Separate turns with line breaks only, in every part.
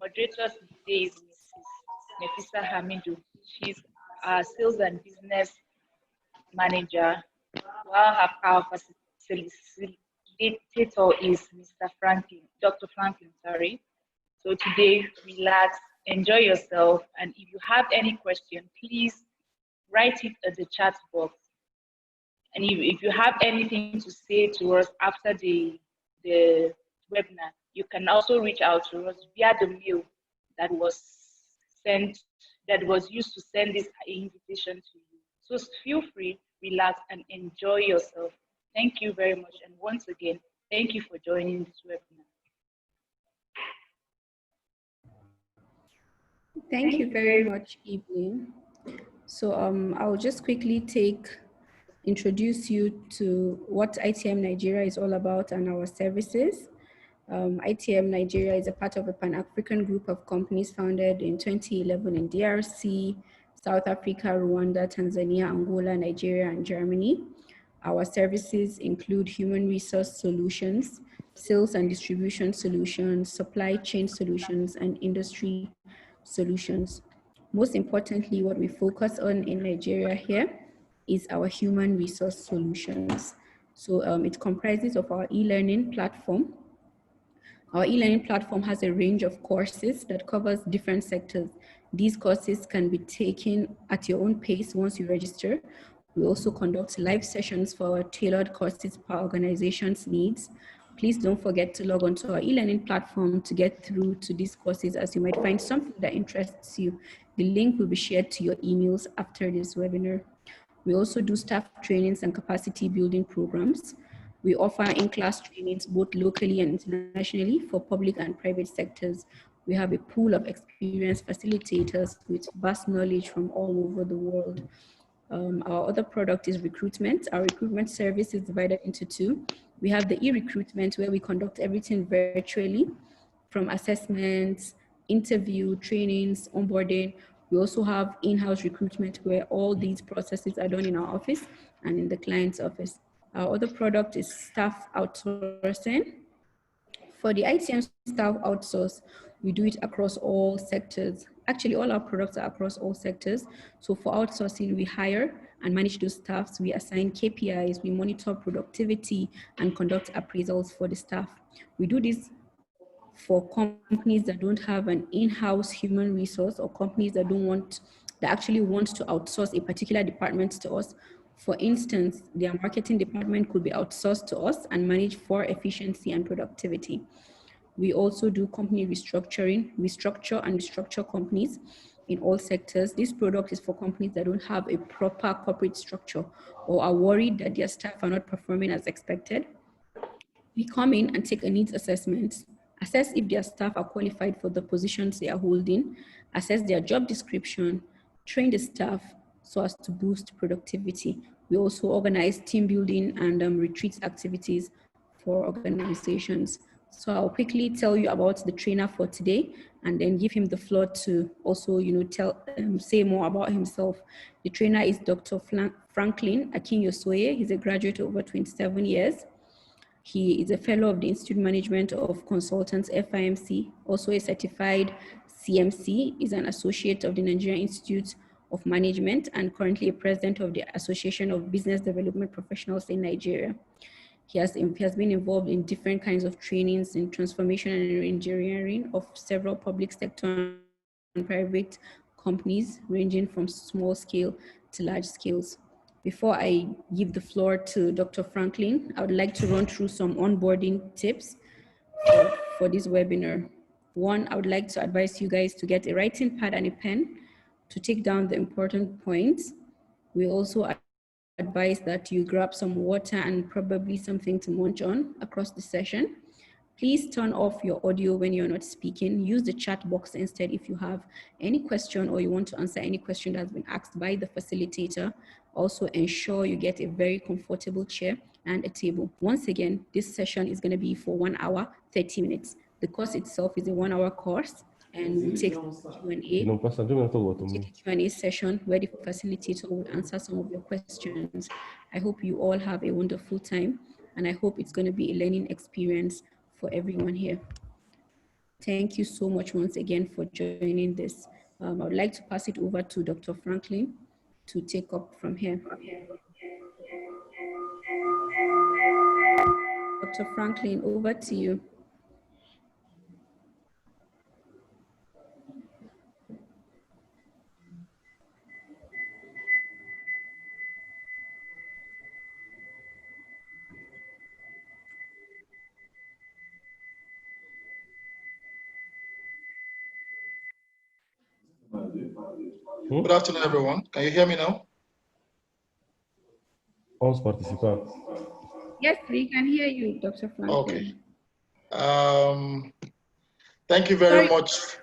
moderator today is Mrs. Nefisa Hamidu. She's our sales and business manager, while our facilitator is Mr. Franklyn, Dr. Franklyn, sorry. So today, relax, enjoy yourself, and if you have any question, please write it at the chat box. And if you have anything to say to us after the webinar, you can also reach out to us via the mail that was used to send this invitation to you. So feel free, relax, and enjoy yourself. Thank you very much. And once again, thank you for joining this webinar.
Thank you very much, Evelyn. So I'll just quickly introduce you to what ITM Nigeria is all about and our services. ITM Nigeria is a part of a Pan-African group of companies founded in 2011 in DRC, South Africa, Rwanda, Tanzania, Angola, Nigeria, and Germany. Our services include human resource solutions, sales and distribution solutions, supply chain solutions, and industry solutions. Most importantly, what we focus on in Nigeria here is our human resource solutions. So it comprises of our e-learning platform. Our e-learning platform has a range of courses that covers different sectors. These courses can be taken at your own pace once you register. We also conduct live sessions for our tailored courses per organization's needs. Please don't forget to log on to our e-learning platform to get through to these courses, as you might find something that interests you. The link will be shared to your emails after this webinar. We also do staff trainings and capacity building programs. We offer in-class trainings both locally and internationally for public and private sectors. We have a pool of experienced facilitators with vast knowledge from all over the world. Our other product is recruitment. Our recruitment service is divided into two. We have the e-recruitment, where we conduct everything virtually, from assessments, interview, trainings, onboarding. We also have in-house recruitment, where all these processes are done in our office and in the client's office. Our other product is staff outsourcing. For the ITM staff outsource, we do it across all sectors. Actually, all our products are across all sectors. So for outsourcing, we hire and manage those staffs. We assign KPIs, we monitor productivity, and conduct appraisals for the staff. We do this for companies that don't have an in-house human resource, or companies that actually want to outsource a particular department to us. For instance, their marketing department could be outsourced to us and managed for efficiency and productivity. We also do company restructuring. We structure and restructure companies in all sectors. This product is for companies that don't have a proper corporate structure or are worried that their staff are not performing as expected. We come in and take a needs assessment, assess if their staff are qualified for the positions they are holding, assess their job description, train the staff so as to boost productivity. We also organize team building and retreat activities for organizations. So I'll quickly tell you about the trainer for today and then give him the floor to also, say more about himself. The trainer is Dr. Franklyn Akinyosoye. He's a graduate of over 27 years. He is a fellow of the Institute Management of Consultants, FIMC, also a certified CMC, is an associate of the Nigerian Institute of Management, and currently a president of the Association of Business Development Professionals in Nigeria. He has been involved in different kinds of trainings in transformation and engineering of several public sector and private companies, ranging from small scale to large scales. Before I give the floor to Dr. Franklyn, I would like to run through some onboarding tips for this webinar. One, I would like to advise you guys to get a writing pad and a pen to take down the important points. We also advise that you grab some water and probably something to munch on across the session. Please turn off your audio when you're not speaking. Use the chat box instead if you have any question or you want to answer any question that has been asked by the facilitator. Also ensure you get a very comfortable chair and a table. Once again, this session is going to be for 1 hour, 30 minutes. The course itself is a 1 hour course, and we take a Q&A session where the facilitator will answer some of your questions. I hope you all have a wonderful time, and I hope it's going to be a learning experience for everyone here. Thank you so much once again for joining this. I would like to pass it over to Dr. Franklin to take up from here. Dr. Franklin, over to you.
Good afternoon, everyone. Can you hear me now?
All participants.
Yes, we can hear you, Dr. Franklin.
Okay. Thank you very much.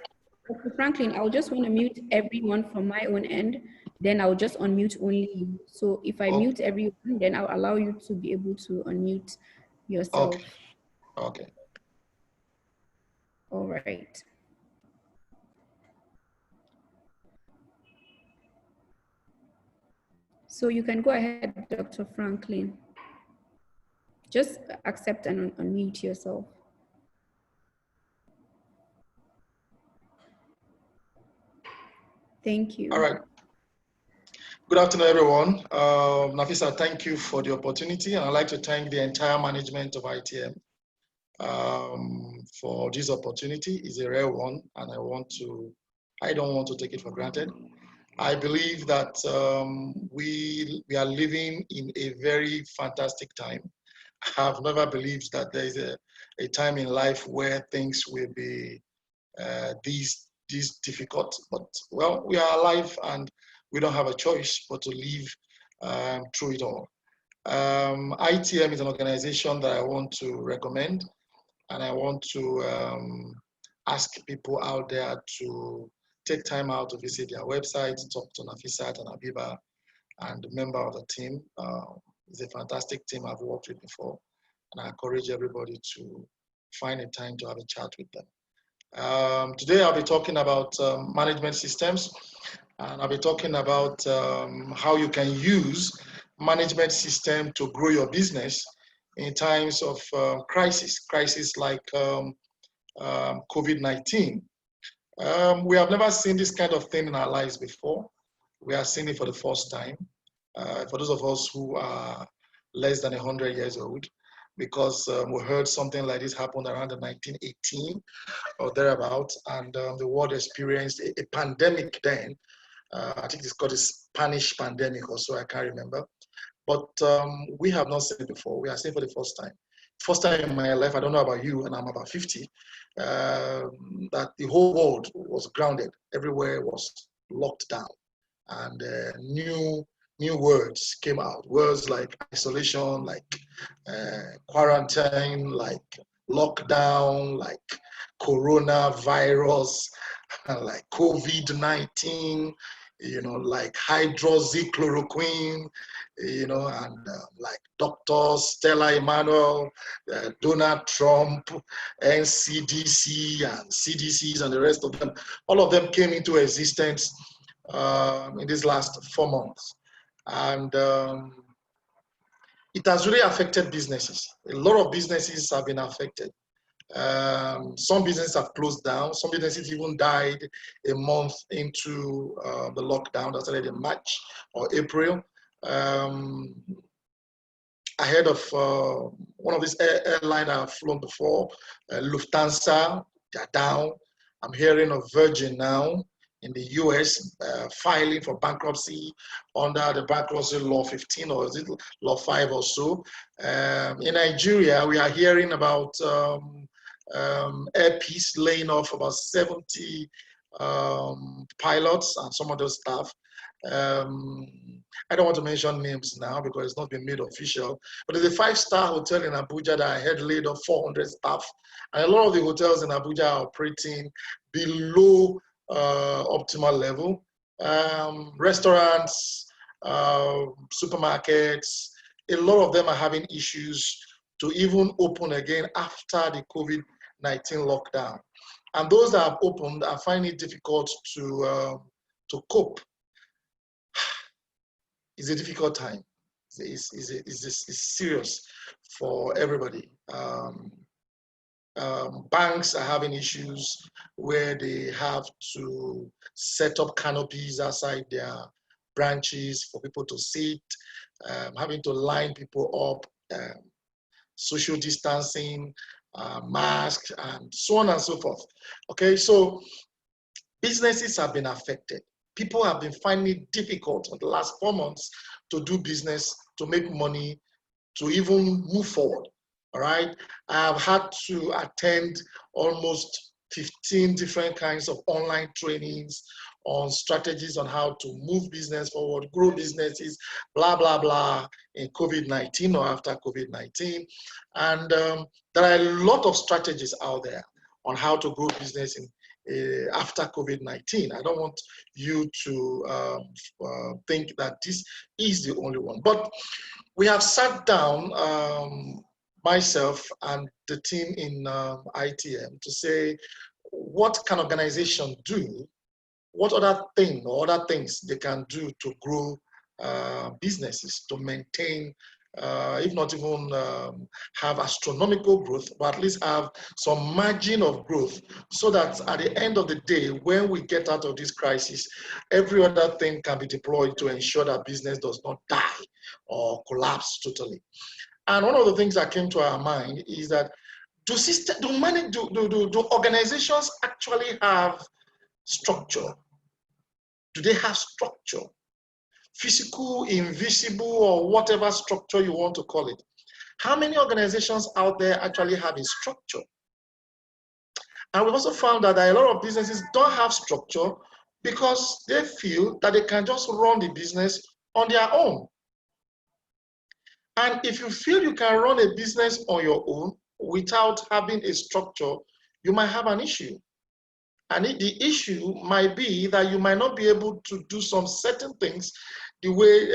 Dr. Franklin, I'll just want to mute everyone from my own end. Then I'll just unmute only you. So if I mute everyone, then I'll allow you to be able to unmute yourself.
Okay.
All right. So you can go ahead, Dr. Franklin. Just accept and unmute yourself. Thank you.
All right. Good afternoon, everyone. Nafisa, thank you for the opportunity. And I'd like to thank the entire management of ITM for this opportunity. It's a rare one, and I don't want to take it for granted. I believe that we are living in a very fantastic time. I've never believed that there is a time in life where things will be these difficult, but well, we are alive and we don't have a choice but to live through it all. ITM is an organization that I want to recommend, and I want to ask people out there to take time out to visit their website, talk to Nafisat and Abiba and the member of the team. It's a fantastic team I've worked with before, and I encourage everybody to find a time to have a chat with them. Today I'll be talking about management systems, and I'll be talking about how you can use management system to grow your business in times of crisis like COVID-19. We have never seen this kind of thing in our lives before. We are seeing it for the first time. For those of us who are less than 100 years old, because we heard something like this happened around the 1918 or thereabout, and the world experienced a pandemic then. I think it's called the Spanish pandemic or so, I can't remember. But we have not seen it before. We are seeing it for the first time. First time in my life, I don't know about you, and I'm about 50, that the whole world was grounded. Everywhere was locked down. And new words came out. Words like isolation, like quarantine, like lockdown, like coronavirus, like COVID-19, like hydroxychloroquine, and like Dr. Stella Emanuel, Donald Trump, NCDC and CDCs and the rest of them. All of them came into existence in these last 4 months. And it has really affected businesses. A lot of businesses have been affected. Some businesses have closed down. Some businesses even died a month into the lockdown that started in March or April. Ahead of one of these airlines I've flown before, Lufthansa, they're down. I'm hearing of Virgin now in the US filing for bankruptcy under the bankruptcy law 15, or is it law 5 or so. In Nigeria, we are hearing about Air Peace laying off about 70 pilots and some of those staff. I don't want to mention names now because it's not been made official, but there's a 5-star hotel in Abuja that I had laid off 400 staff. And a lot of the hotels in Abuja are operating below optimal level. Restaurants, supermarkets, a lot of them are having issues to even open again after the COVID-19 lockdown. And those that have opened are finding it difficult to cope. It's a difficult time. It's serious for everybody. banks are having issues where they have to set up canopies outside their branches for people to sit, having to line people up, social distancing, masks, and so on and so forth. Okay, so businesses have been affected. People have been finding it difficult in the last 4 months to do business, to make money, to even move forward. All right, I've had to attend almost 15 different kinds of online trainings on strategies on how to move business forward, grow businesses, blah, blah, blah, in COVID-19 or after COVID-19. And there are a lot of strategies out there on how to grow business after COVID-19. I don't want you to think that this is the only one. But we have sat down, myself and the team in ITM, to say, what can organizations do? What other thing or other things they can do to grow businesses, to maintain, if not even have astronomical growth, but at least have some margin of growth, so that at the end of the day, when we get out of this crisis, every other thing can be deployed to ensure that business does not die or collapse totally. And one of the things that came to our mind is that do organizations actually have structure? Do they have structure? Physical, invisible, or whatever structure you want to call it. How many organizations out there actually have a structure? And we've also found that a lot of businesses don't have structure because they feel that they can just run the business on their own. And if you feel you can run a business on your own without having a structure, you might have an issue. And the issue might be that you might not be able to do some certain things the way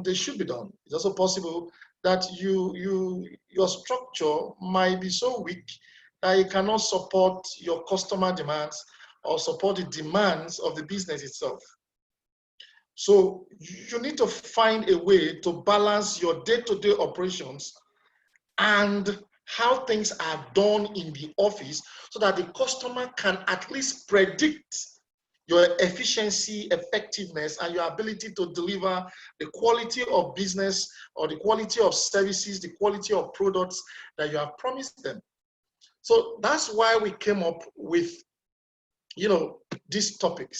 they should be done. It's also possible that your structure might be so weak that it cannot support your customer demands or support the demands of the business itself. So you need to find a way to balance your day-to-day operations and how things are done in the office so that the customer can at least predict your efficiency, effectiveness, and your ability to deliver the quality of business or the quality of services, the quality of products that you have promised them. So that's why we came up with, this topic.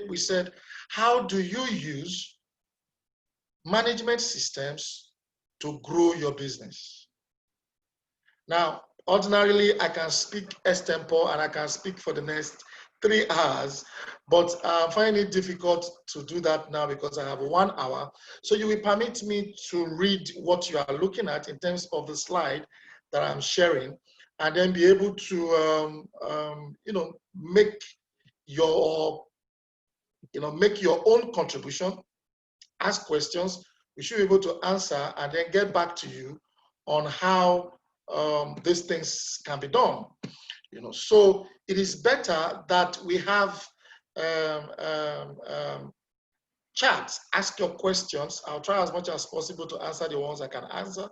We said, how do you use management systems to grow your business? Now, ordinarily, I can speak extempore and I can speak for the next 3 hours, but I find it difficult to do that now because I have 1 hour. So you will permit me to read what you are looking at in terms of the slide that I'm sharing, and then be able to, make your own contribution, ask questions. We should be able to answer and then get back to you on how these things can be done. So it is better that we have chats. Ask your questions. I'll try as much as possible to answer the ones I can answer.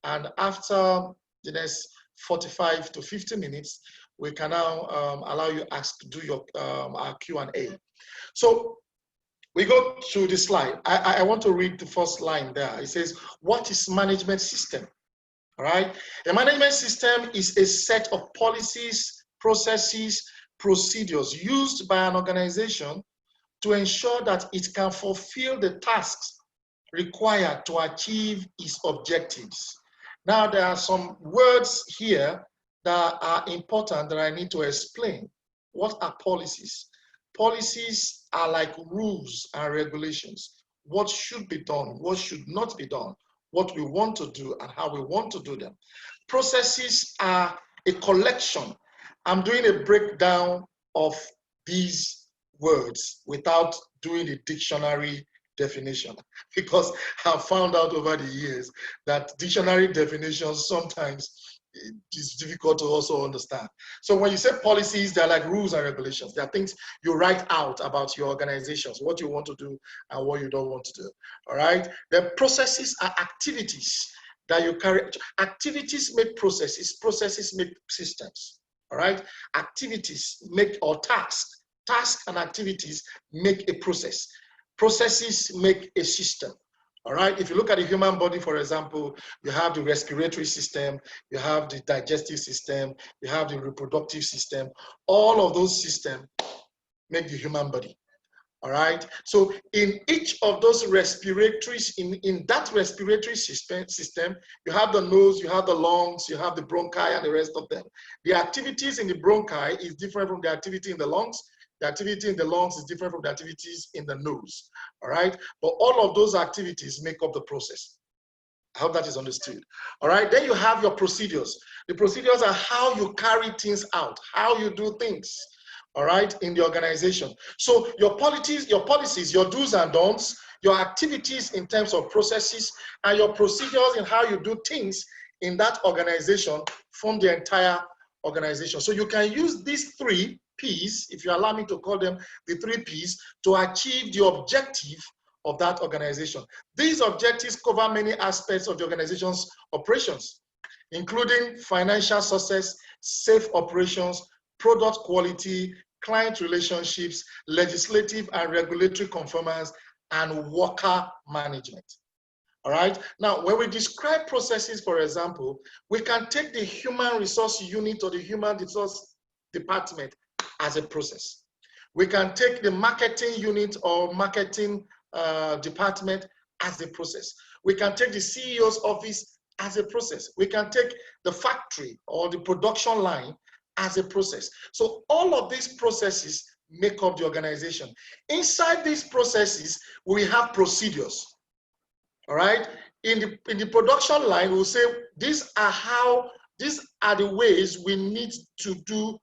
And after the next 45 to 50 minutes, we can now allow you do your our Q&A. So we go to the slide. I want to read the first line there. It says, what is management system? All right. A management system is a set of policies, processes, procedures used by an organization to ensure that it can fulfill the tasks required to achieve its objectives. Now, there are some words here that are important that I need to explain. What are policies? Policies are like rules and regulations. What should be done, what should not be done, what we want to do and how we want to do them. Processes are a collection. I'm doing a breakdown of these words without doing the dictionary definition, because I've found out over the years that dictionary definitions sometimes it's difficult to also understand. So when you say policies, they're like rules and regulations. They're things you write out about your organizations, what you want to do and what you don't want to do. All right. The processes are activities that you carry. Activities make processes, processes make systems. all right? Activities make, or tasks and activities make a process. Processes make a system. All right, if you look at the human body, for example, you have the respiratory system, you have the digestive system, you have the reproductive system. All of those systems make the human body. All right, so in each of those respiratories, in that respiratory system, you have the nose, you have the lungs, you have the bronchi, and the rest of them. The activities in the bronchi is different from the activity in the lungs. The activity in the lungs is different from the activities in the nose, all right? But all of those activities make up the process. I hope that is understood. All right, then you have your procedures. The procedures are how you carry things out, how you do things, all right, in the organization. So your policies, your do's and don'ts, your activities in terms of processes, and your procedures in how you do things in that organization form the entire organization. So you can use these 3 P's, if you allow me to call them the 3 P's, to achieve the objective of that organization. These objectives cover many aspects of the organization's operations, including financial success, safe operations, product quality, client relationships, legislative and regulatory conformance, and worker management. All right. Now, when we describe processes, for example, we can take the human resource unit or the human resource department as a process. We can take the marketing unit or marketing department as a process. We can take the CEO's office as a process. We can take the factory or the production line as a process. So all of these processes make up the organization. Inside these processes, we have procedures. All right. In the production line, we'll say these are the ways we need to do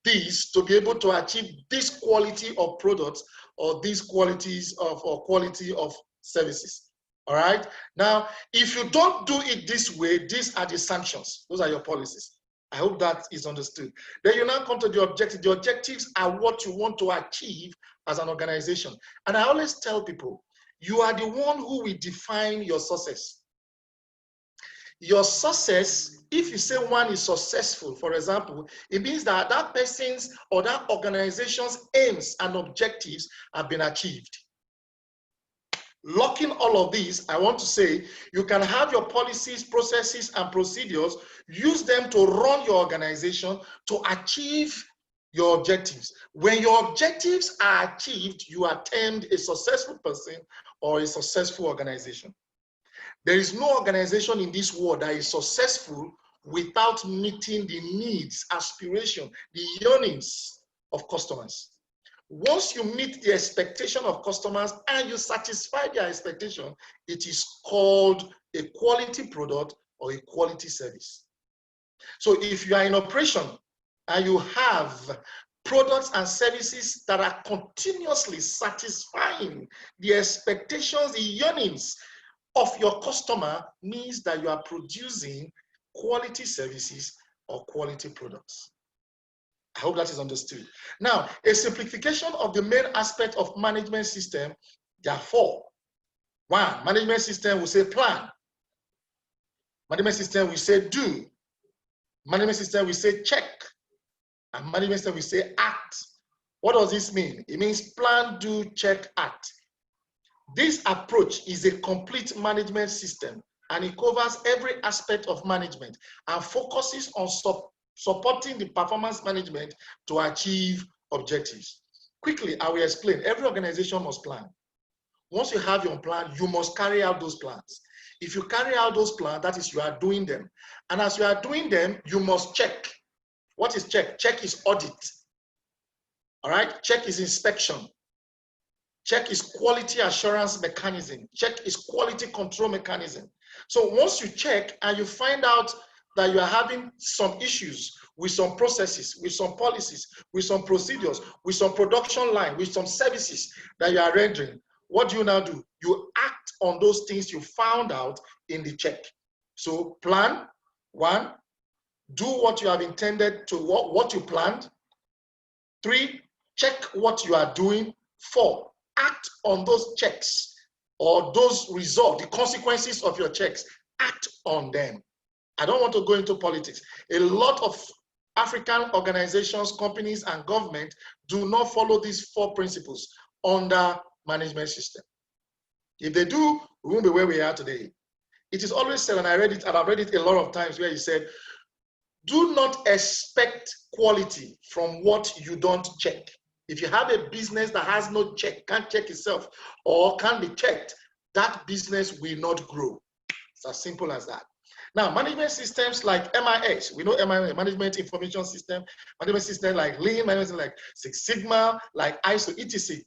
this to be able to achieve this quality of products or these qualities of or quality of services. All right. Now, if you don't do it this way, these are the sanctions. Those are your policies. I hope that is understood. Then you now come to the objective. The objectives are what you want to achieve as an organization. And I always tell people, you are the one who will define your success. Your success, if you say one is successful, for example, it means that that person's or that organization's aims and objectives have been achieved. Locking all of these, I want to say, you can have your policies, processes, and procedures, use them to run your organization to achieve your objectives. When your objectives are achieved, you are termed a successful person or a successful organization. There is no organization in this world that is successful without meeting the needs, aspiration, the yearnings of customers. Once you meet the expectation of customers and you satisfy their expectation, it is called a quality product or a quality service. So if you are in operation and you have products and services that are continuously satisfying the expectations, the yearnings of your customer, means that you are producing quality services or quality products. I hope that is understood. Now, a simplification of the main aspect of management system, there are 4. 1, management system will say plan. Management system will say do. Management system will say check. And management system will say act. What does this mean? It means plan, do, check, act. This approach is a complete management system, and it covers every aspect of management and focuses on supporting the performance management to achieve objectives. Quickly, I will explain. Every organization must plan. Once you have your plan, you must carry out those plans. If you carry out those plans, that is, you are doing them. And as you are doing them, you must check. What is check? Check is audit. All right? Check is inspection. Check is quality assurance mechanism. Check is quality control mechanism. So once you check and you find out that you are having some issues with some processes, with some policies, with some procedures, with some production line, with some services that you are rendering, what do you now do? You act on those things you found out in the check. So plan, 1, do what you have intended to, what you planned. 3, check what you are doing. 4, act on those checks or those results, the consequences of your checks, act on them. I don't want to go into politics. A lot of African organizations, companies, and government do not follow these 4 principles under management system. If they do, we won't be where we are today. It is always said, and I read it, and I've read it a lot of times, where he said, do not expect quality from what you don't check. If you have a business that has no check, can't check itself, or can't be checked, that business will not grow. It's as simple as that. Now, management systems like MIS, we know MIS, Management Information System, management system like Lean, management like Six Sigma, like ISO, etc.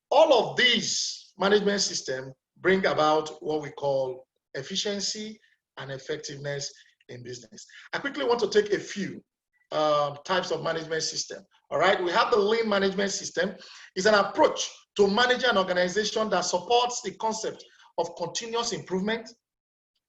All of these management systems bring about what we call efficiency and effectiveness in business. I quickly want to take a few types of management system. All right, we have the Lean management system. It's an approach to manage an organization that supports the concept of continuous improvement,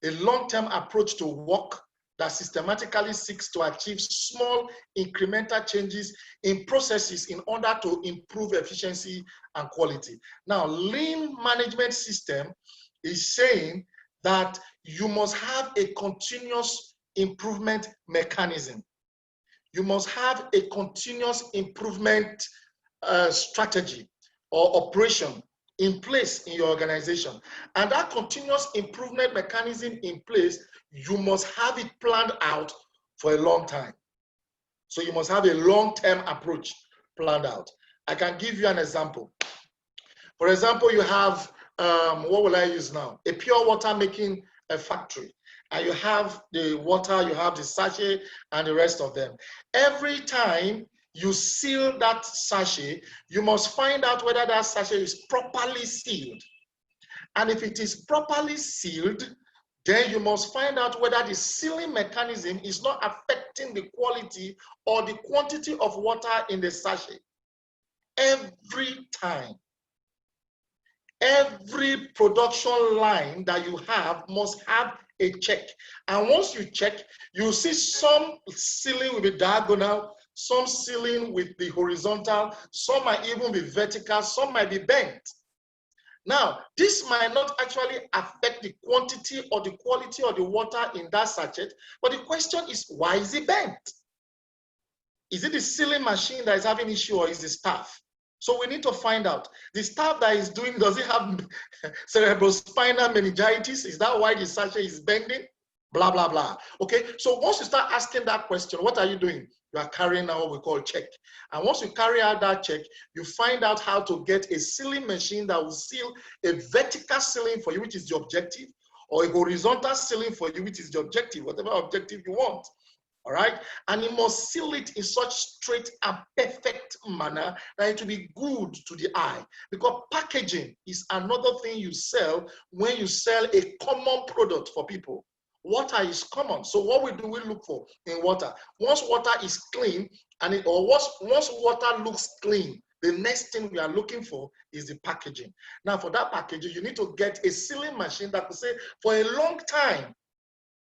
a long-term approach to work that systematically seeks to achieve small incremental changes in processes in order to improve efficiency and quality. Now, Lean management system is saying that you must have a continuous improvement mechanism. You must have a continuous improvement strategy or operation in place in your organization. And that continuous improvement mechanism in place, you must have it planned out for a long time. So you must have a long-term approach planned out. I can give you an example. For example, you have, what will I use now? A pure water making a factory. And you have the water, you have the sachet, and the rest of them. Every time you seal that sachet, you must find out whether that sachet is properly sealed. And if it is properly sealed, then you must find out whether the sealing mechanism is not affecting the quality or the quantity of water in the sachet. Every time. Every production line that you have must have a check. And once you check, you see some sealing will be diagonal, some sealing with the horizontal, some might even be vertical, some might be bent. Now, this might not actually affect the quantity or the quality of the water in that sachet, but the question is, why is it bent? Is it the sealing machine that is having issue, or is the staff? So we need to find out. The staff that is doing, does it have cerebrospinal meningitis? Is that why the sachet is bending? Blah, blah, blah. Okay, so once you start asking that question, what are you doing? You are carrying out what we call check. And once you carry out that check, you find out how to get a sealing machine that will seal a vertical sealing for you, which is the objective, or a horizontal sealing for you, which is the objective, whatever objective you want. All right, and you must seal it in such straight and perfect manner that it will be good to the eye. Because packaging is another thing you sell when you sell a common product for people. Water is common. So what do we look for in water? Once water is clean, once water looks clean, the next thing we are looking for is the packaging. Now, for that packaging, you need to get a sealing machine that will say, for a long time,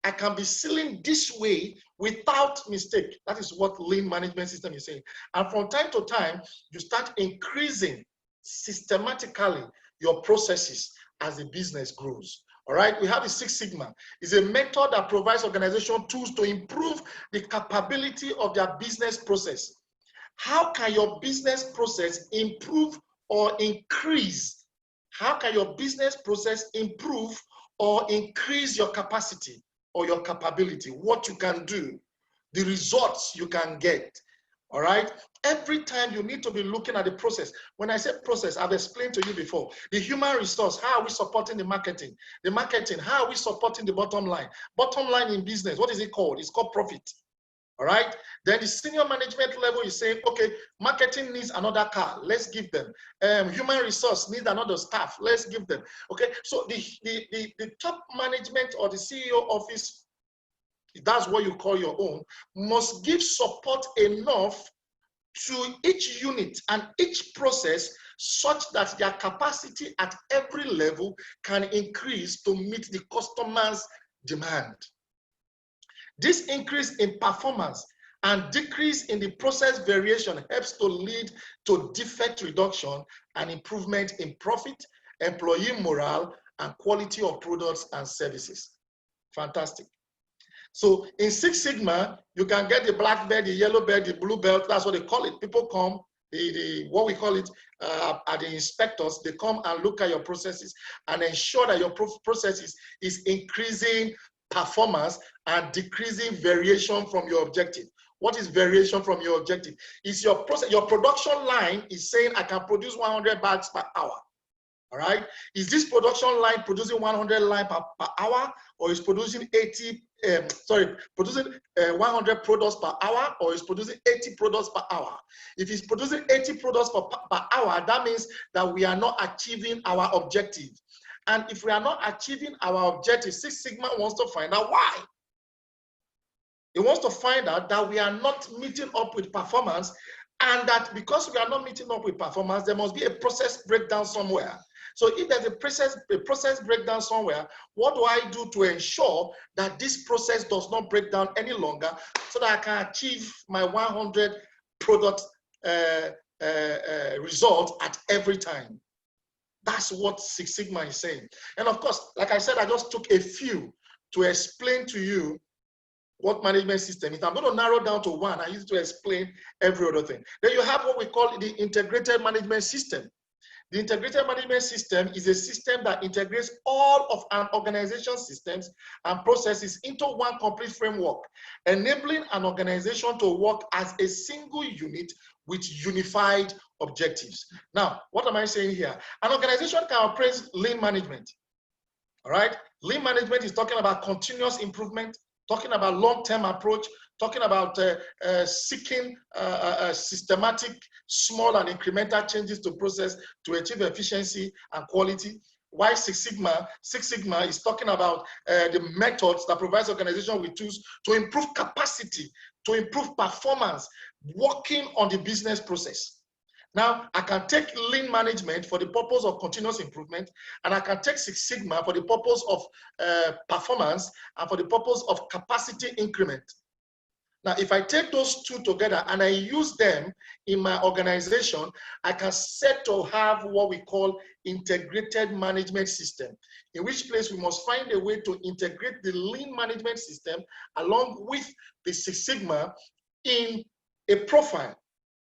I can be sealing this way without mistake. That is what Lean management system is saying. And from time to time, you start increasing systematically your processes as the business grows. All right, we have the Six Sigma. It's a method that provides organization tools to improve the capability of their business process. How can your business process improve or increase? How can your business process improve or increase your capacity or your capability? What you can do, the results you can get. All right, every time you need to be looking at the process. When I say process, I've explained to you before. The human resource, how are we supporting the marketing? The marketing, how are we supporting the bottom line? Bottom line in business, what is it called? It's called profit. All right, then the senior management level is saying, okay, marketing needs another car, let's give them. Human resource needs another staff, let's give them. Okay, so the top management or the CEO office, that's what you call your own, must give support enough to each unit and each process such that their capacity at every level can increase to meet the customer's demand. This increase in performance and decrease in the process variation helps to lead to defect reduction and improvement in profit, employee morale, and quality of products and services. Fantastic. So in Six Sigma, you can get the black belt, the yellow belt, the blue belt. That's what they call it. People come, what we call it are the inspectors. They come and look at your processes and ensure that your processes is increasing performance and decreasing variation from your objective. What is variation from your objective? Is your process, your production line is saying I can produce 100 bags per hour. All right. Is this production line producing 100 line per hour, or is producing 100 products per hour, or is producing 80 products per hour? If it's producing 80 products per hour, that means that we are not achieving our objective. And if we are not achieving our objective, Six Sigma wants to find out why. It wants to find out that we are not meeting up with performance, and that because we are not meeting up with performance, there must be a process breakdown somewhere. So if there's a process breakdown somewhere, what do I do to ensure that this process does not break down any longer so that I can achieve my 100 product result at every time? That's what Six Sigma is saying. And of course, like I said, I just took a few to explain to you what management system is. I'm going to narrow down to one. I use it to explain every other thing. Then you have what we call the integrated management system. The integrated management system is a system that integrates all of an organization's systems and processes into one complete framework, enabling an organization to work as a single unit with unified objectives. Now, what am I saying here? An organization can operate lean management. All right? Lean management is talking about continuous improvement, talking about long-term approach, talking about seeking systematic, small and incremental changes to process to achieve efficiency and quality. Why Six Sigma? Six Sigma is talking about the methods that provides organization with tools to improve capacity, to improve performance, working on the business process. Now, I can take lean management for the purpose of continuous improvement, and I can take Six Sigma for the purpose of performance and for the purpose of capacity increment. Now, if I take those two together and I use them in my organization, I can set to have what we call integrated management system, in which place we must find a way to integrate the lean management system along with the Six Sigma in a profile,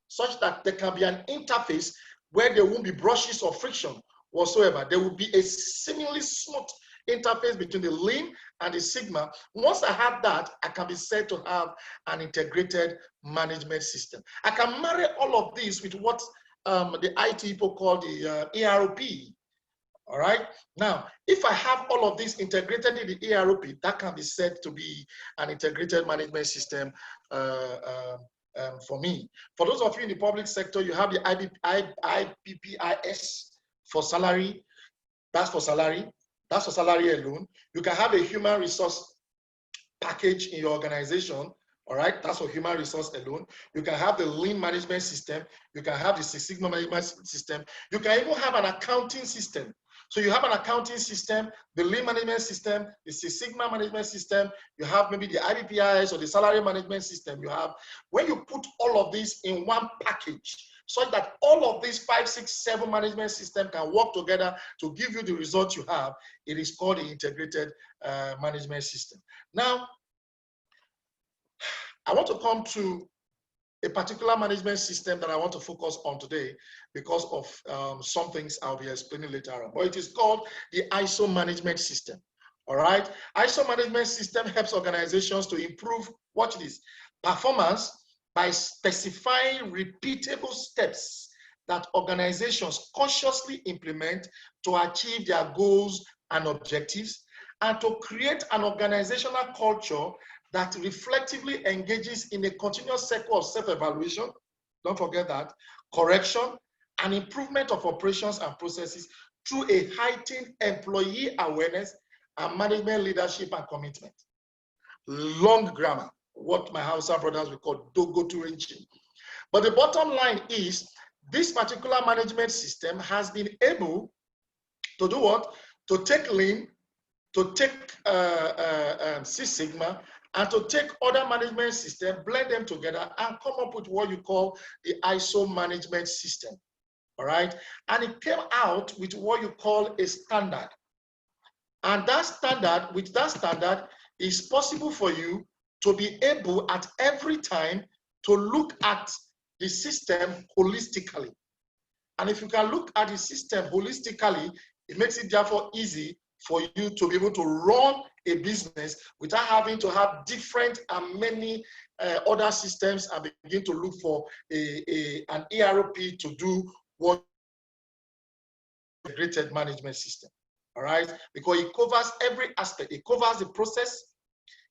such that there can be an interface where there won't be brushes or friction whatsoever. There will be a seemingly smooth interface between the lean and the Sigma. Once I have that, I can be said to have an integrated management system. I can marry all of these with what the IT people call the ERP. All right. Now, if I have all of this integrated in the ERP, that can be said to be an integrated management system for me. For those of you in the public sector, you have the IPPIS for salary. That's for salary. That's for salary alone. You can have a human resource package in your organization. All right, that's for human resource alone. You can have the lean management system. You can have the Six Sigma management system. You can even have an accounting system. So you have an accounting system, the lean management system, the Six Sigma management system. You have maybe the IBPIS or the salary management system. You have, when you put all of this in one package, so that all of these 5, 6, 7 management systems can work together to give you the result you have, it is called the integrated management system. Now, I want to come to a particular management system that I want to focus on today because of some things I'll be explaining later on. But it is called the ISO management system. All right. ISO management system helps organizations to improve, watch this, performance by specifying repeatable steps that organizations consciously implement to achieve their goals and objectives, and to create an organizational culture that reflectively engages in a continuous cycle of self-evaluation, don't forget that, correction, and improvement of operations and processes through a heightened employee awareness and management leadership and commitment. Long grammar, what my Hausa brothers will call dogo turenchi. But the bottom line is, this particular management system has been able to do what? To take lean, to take Six Sigma, and to take other management systems, blend them together, and come up with what you call the ISO management system. All right? And it came out with what you call a standard. And that standard, with that standard, it's possible for you to be able at every time to look at the system holistically. And if you can look at the system holistically, it makes it therefore easy for you to be able to run a business without having to have different and many other systems and begin to look for an ERP to do what integrated management system. All right, because it covers every aspect. It covers the process,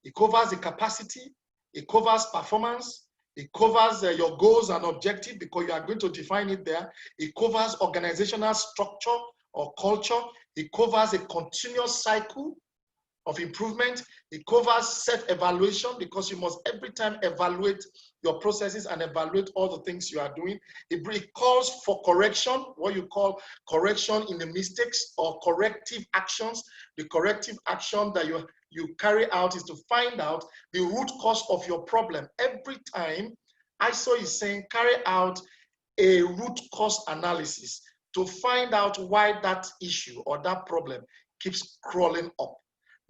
it covers the capacity, it covers performance, it covers your goals and objectives because you are going to define it there. It covers organizational structure or culture. It covers a continuous cycle of improvement. It covers self-evaluation because you must every time evaluate your processes and evaluate all the things you are doing. It calls for correction, what you call correction in the mistakes or corrective actions. The corrective action that you carry out is to find out the root cause of your problem. Every time ISO is saying carry out a root cause analysis to find out why that issue or that problem keeps crawling up.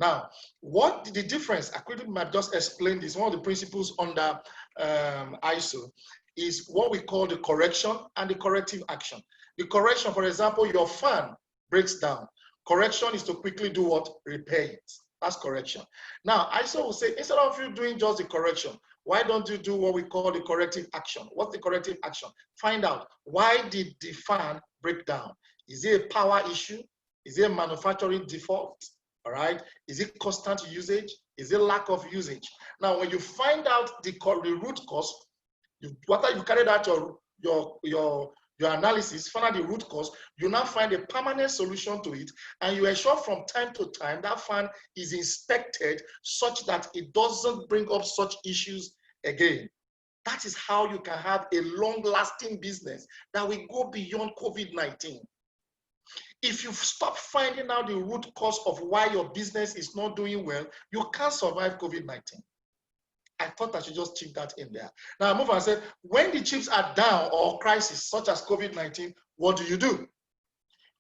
Now, what the difference, I couldn't just explain this, one of the principles under ISO is what we call the correction and the corrective action. The correction, for example, your fan breaks down. Correction is to quickly do what? Repair it. That's correction. Now, ISO will say, instead of you doing just the correction, why don't you do what we call the corrective action? What's the corrective action? Find out, why did the fan break down? Is it a power issue? Is it a manufacturing default? All right. Is it constant usage? Is it lack of usage? Now, when you find out the root cause, after you carried out your analysis, find out the root cause, you now find a permanent solution to it, and you ensure from time to time that fan is inspected such that it doesn't bring up such issues again. That is how you can have a long-lasting business that will go beyond COVID-19. If you stop finding out the root cause of why your business is not doing well, you can't survive COVID-19. I thought I should just chip that in there. Now I move on and say, when the chips are down or crisis such as COVID-19, what do? You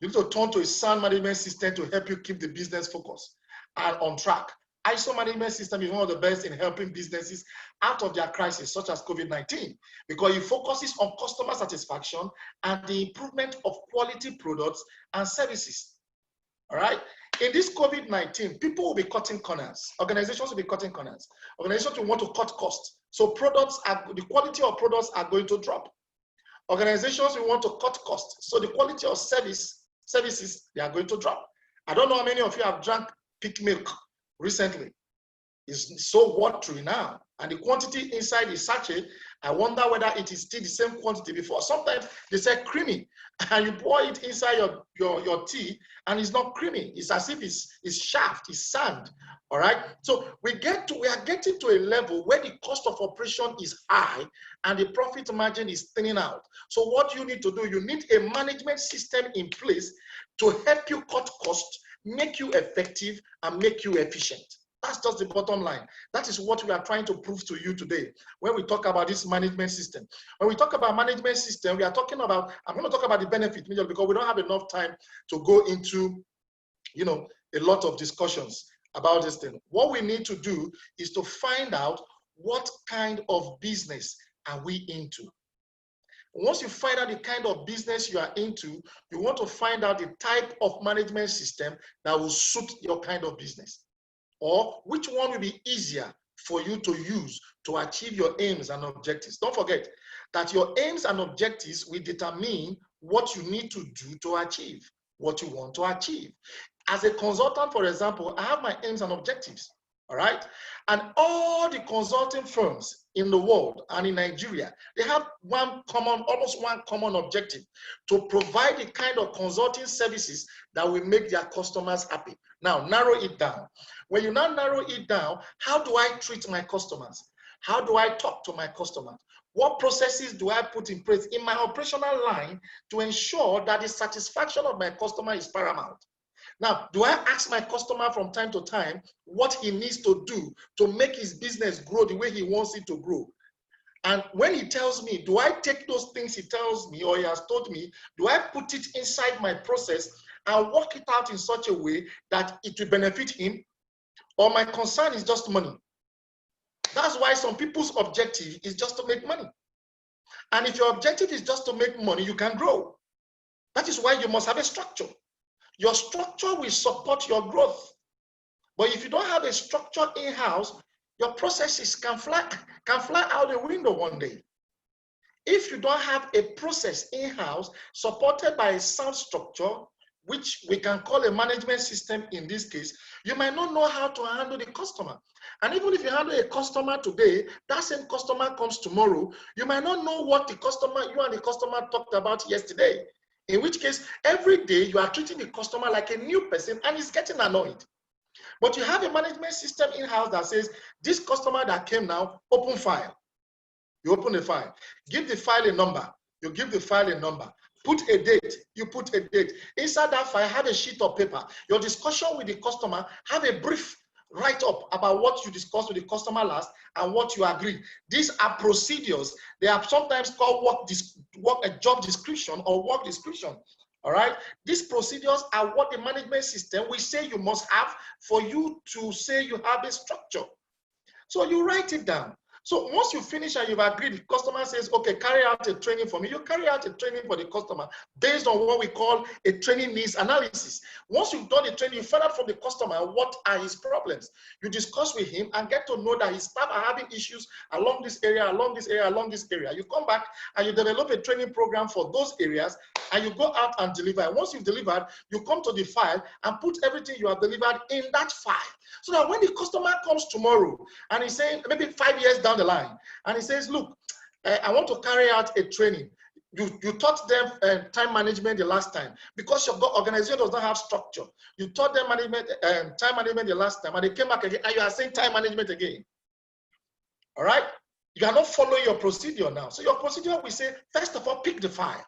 need to turn to a sound management system to help you keep the business focused and on track. ISO management system is one of the best in helping businesses out of their crisis, such as COVID-19, because it focuses on customer satisfaction and the improvement of quality products and services. All right. In this COVID-19, people will be cutting corners. Organizations will be cutting corners. Organizations will want to cut costs. So the quality of products are going to drop. Organizations will want to cut costs. So the quality of services, they are going to drop. I don't know how many of you have drank peak milk recently. It's so watery now. And the quantity inside the sachet, I wonder whether it is still the same quantity before. Sometimes they say creamy, and you pour it inside your tea, and it's not creamy. It's as if it's shaft, it's sand. All right. So we are getting to a level where the cost of operation is high and the profit margin is thinning out. So what you need to do, you need a management system in place to help you cut costs, make you effective, and make you efficient. That's just the bottom line. That is what we are trying to prove to you today when we talk about this management system. When we talk about management system, we are talking about, I'm going to talk about the benefit, because we don't have enough time to go into, a lot of discussions about this thing. What we need to do is to find out what kind of business are we into. Once you find out the kind of business you are into, you want to find out the type of management system that will suit your kind of business. Or which one will be easier for you to use to achieve your aims and objectives. Don't forget that your aims and objectives will determine what you need to do to achieve what you want to achieve. As a consultant, for example, I have my aims and objectives, all right? And all the consulting firms in the world and in Nigeria, they have almost one common objective: to provide the kind of consulting services that will make their customers happy. Now, narrow it down. When you now narrow it down, how do I treat my customers? How do I talk to my customers? What processes do I put in place in my operational line to ensure that the satisfaction of my customer is paramount? Now, do I ask my customer from time to time what he needs to do to make his business grow the way he wants it to grow? And when he tells me, do I take those things he tells me or he has told me, do I put it inside my process and work it out in such a way that it will benefit him? or my concern is just money. That's why some people's objective is just to make money. And if your objective is just to make money, you can grow. That is why you must have a structure. Your structure will support your growth. But if you don't have a structure in-house, your processes can fly out the window one day. If you don't have a process in-house supported by a sound structure, which we can call a management system in this case, you might not know how to handle the customer. And even if you handle a customer today, that same customer comes tomorrow, you might not know what you and the customer talked about yesterday. In which case, every day you are treating the customer like a new person and he's getting annoyed. But you have a management system in-house that says, this customer that came now, open file. You open the file. Give the file a number. You give the file a number. Put a date. You put a date. Inside that file, have a sheet of paper. Your discussion with the customer, have a brief write-up about what you discussed with the customer last and what you agreed. These are procedures. They are sometimes called a job description or work description. All right. These procedures are what the management system will say you must have for you to say you have a structure. So you write it down. So once you finish and you've agreed, the customer says, okay, carry out a training for me. You carry out a training for the customer based on what we call a training needs analysis. Once you've done the training, you find out from the customer what are his problems. You discuss with him and get to know that his staff are having issues along this area, along this area, along this area. You come back and you develop a training program for those areas and you go out and deliver. And once you've delivered, you come to the file and put everything you have delivered in that file. So that when the customer comes tomorrow and he's saying, maybe 5 years down the line, and he says, look, I want to carry out a training. You taught them time management the last time because your organization does not have structure. You taught them time management the last time, and they came back again, and you are saying time management again. All right? You are not following your procedure now. So your procedure, we say, first of all, pick the file.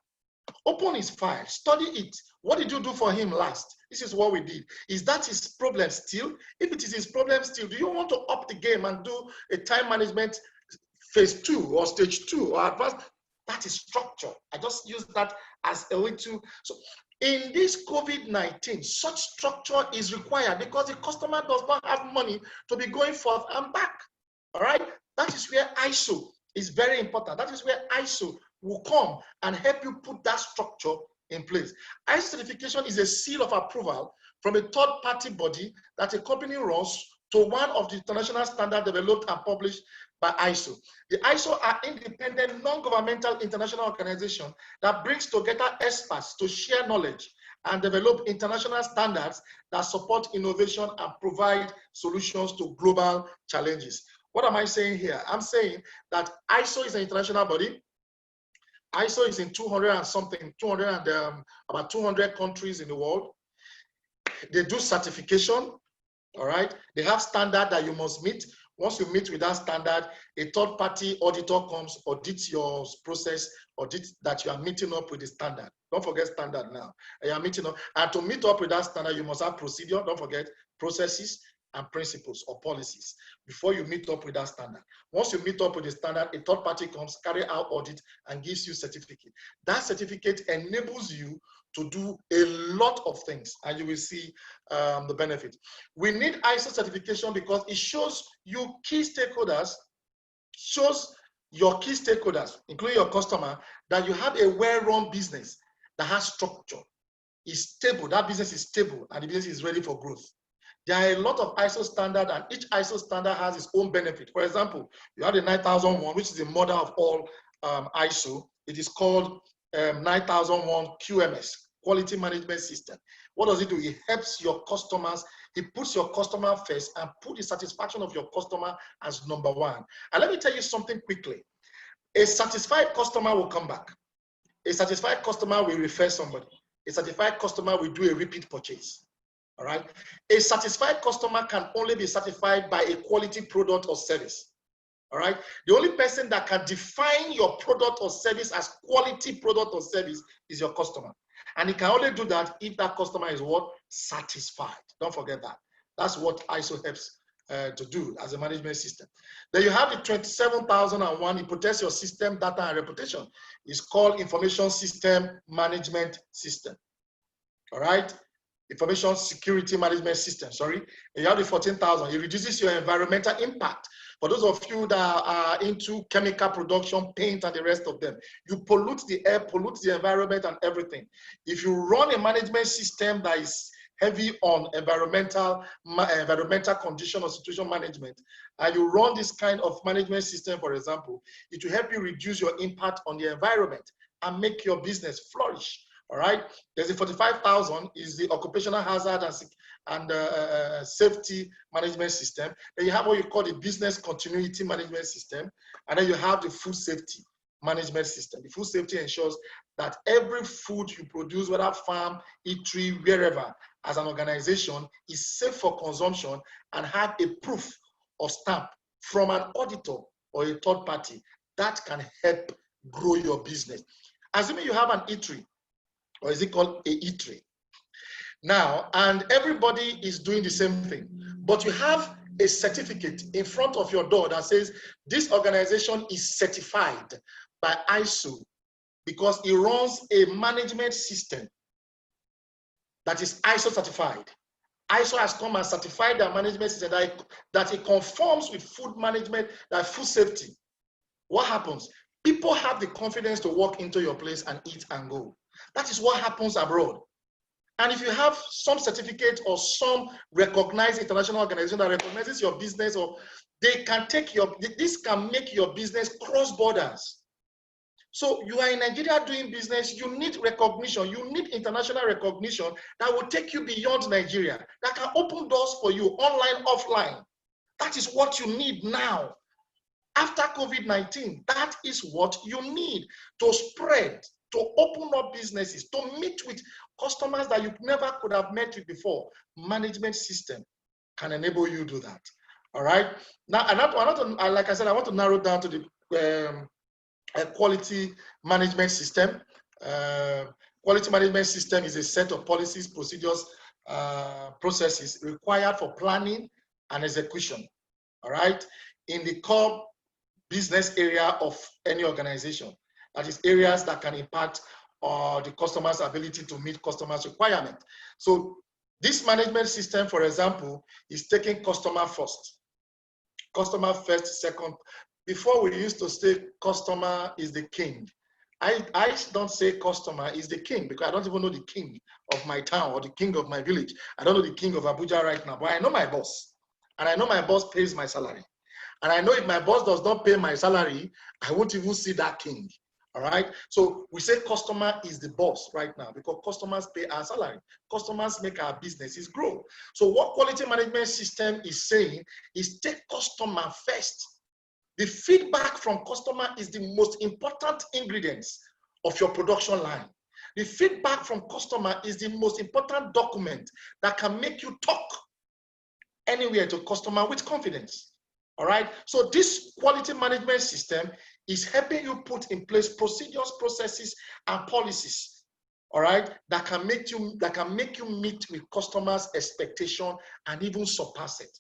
Open his file, study it. What did you do for him last? This is what we did. Is that his problem still? If it is his problem still, do you want to up the game and do a time management phase 2 or stage 2 or advanced? That is structure. I just use that as a way to. So in this COVID-19, such structure is required because the customer does not have money to be going forth and back. All right? That is where ISO is very important. That is where ISO will come and help you put that structure in place. ISO certification is a seal of approval from a third-party body that a company runs to one of the international standards developed and published by ISO. The ISO are independent, non-governmental international organization that brings together experts to share knowledge and develop international standards that support innovation and provide solutions to global challenges. What am I saying here? I'm saying that ISO is an international body. ISO is in 200 and something, about 200 countries in the world. They do certification, all right? They have standard that you must meet. Once you meet with that standard, a third-party auditor comes, audits your process, audits that you are meeting up with the standard. Don't forget standard now. You are meeting up, and to meet up with that standard, you must have procedure. Don't forget processes and principles or policies before you meet up with that standard. Once you meet up with the standard, a third party comes, carry out audit, and gives you certificate. That certificate enables you to do a lot of things, and you will see the benefit. We need ISO certification because it shows you key stakeholders, shows your key stakeholders, including your customer, that you have a well-run business that has structure, is stable, that business is stable, and the business is ready for growth. There are a lot of ISO standards, and each ISO standard has its own benefit. For example, you have the 9001, which is the mother of all ISO. It is called 9001 QMS, Quality Management System. What does it do? It helps your customers. It puts your customer first and put the satisfaction of your customer as number one. And let me tell you something quickly. A satisfied customer will come back. A satisfied customer will refer somebody. A satisfied customer will do a repeat purchase. All right. A satisfied customer can only be satisfied by a quality product or service. All right. The only person that can define your product or service as quality product or service is your customer. And he can only do that if that customer is what? Satisfied. Don't forget that. That's what ISO helps to do as a management system. Then you have the 27001. It protects your system, data, and reputation. It's called Information System Management System. All right. information security management system, sorry, you have the 14,000. It reduces your environmental impact. For those of you that are into chemical production, paint, and the rest of them, you pollute the air, pollute the environment, and everything. If you run a management system that is heavy on environmental condition or situation management, and you run this kind of management system, for example, it will help you reduce your impact on the environment and make your business flourish. All right. There's the 45,000 is the occupational hazard and safety management system. Then you have what you call the business continuity management system, and then you have the food safety management system. The food safety ensures that every food you produce, whether farm, eatery, wherever, as an organization, is safe for consumption and have a proof or stamp from an auditor or a third party that can help grow your business. Assuming you have an eatery, or is it called a eatery? Now, and everybody is doing the same thing, but you have a certificate in front of your door that says this organization is certified by ISO because it runs a management system that is ISO certified. ISO has come and certified their management system that it conforms with food management, that food safety. What happens? People have the confidence to walk into your place and eat and go. That is what happens abroad. And if you have some certificate or some recognized international organization that recognizes your business, or they can take this can make your business cross borders. So you are in Nigeria doing business, you need recognition, you need international recognition that will take you beyond Nigeria, that can open doors for you online, offline. That is what you need now. After COVID-19, that is what you need to spread, to open up businesses, to meet with customers that you never could have met with before. Management system can enable you to do that. All right. Now, like I said, I want to narrow down to the quality management system. Quality management system is a set of policies, procedures, processes required for planning and execution. All right. In the core business area of any organization. That is areas that can impact the customer's ability to meet customers' requirements. So this management system, for example, is taking customer first. Customer first, second. Before we used to say customer is the king. I don't say customer is the king because I don't even know the king of my town or the king of my village. I don't know the king of Abuja right now, but I know my boss. And I know my boss pays my salary. And I know if my boss does not pay my salary, I won't even see that king. All right. So we say customer is the boss right now because customers pay our salary. Customers make our businesses grow. So what quality management system is saying is take customer first. The feedback from customer is the most important ingredients of your production line. The feedback from customer is the most important document that can make you talk anywhere to customer with confidence. All right. So this quality management system is helping you put in place procedures, processes, and policies. All right, that can make you meet with customers' expectation and even surpass it.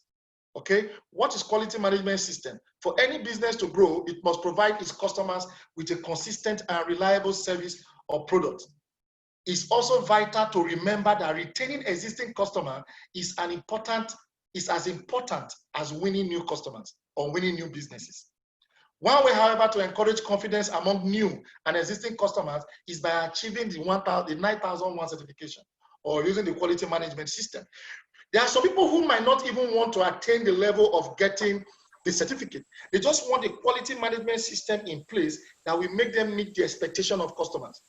Okay. What is quality management system? For any business to grow, it must provide its customers with a consistent and reliable service or product. It's also vital to remember that retaining existing customer is as important as winning new customers or winning new businesses. One way, however, to encourage confidence among new and existing customers is by achieving the 9001 certification or using the quality management system. There are some people who might not even want to attain the level of getting the certificate. They just want a quality management system in place that will make them meet the expectation of customers,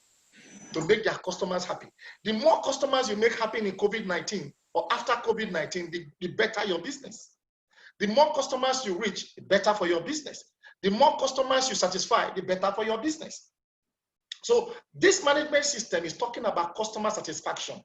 to make their customers happy. The more customers you make happy in COVID-19 or after COVID-19, the better your business. The more customers you reach, the better for your business. The more customers you satisfy, the better for your business. So this management system is talking about customer satisfaction.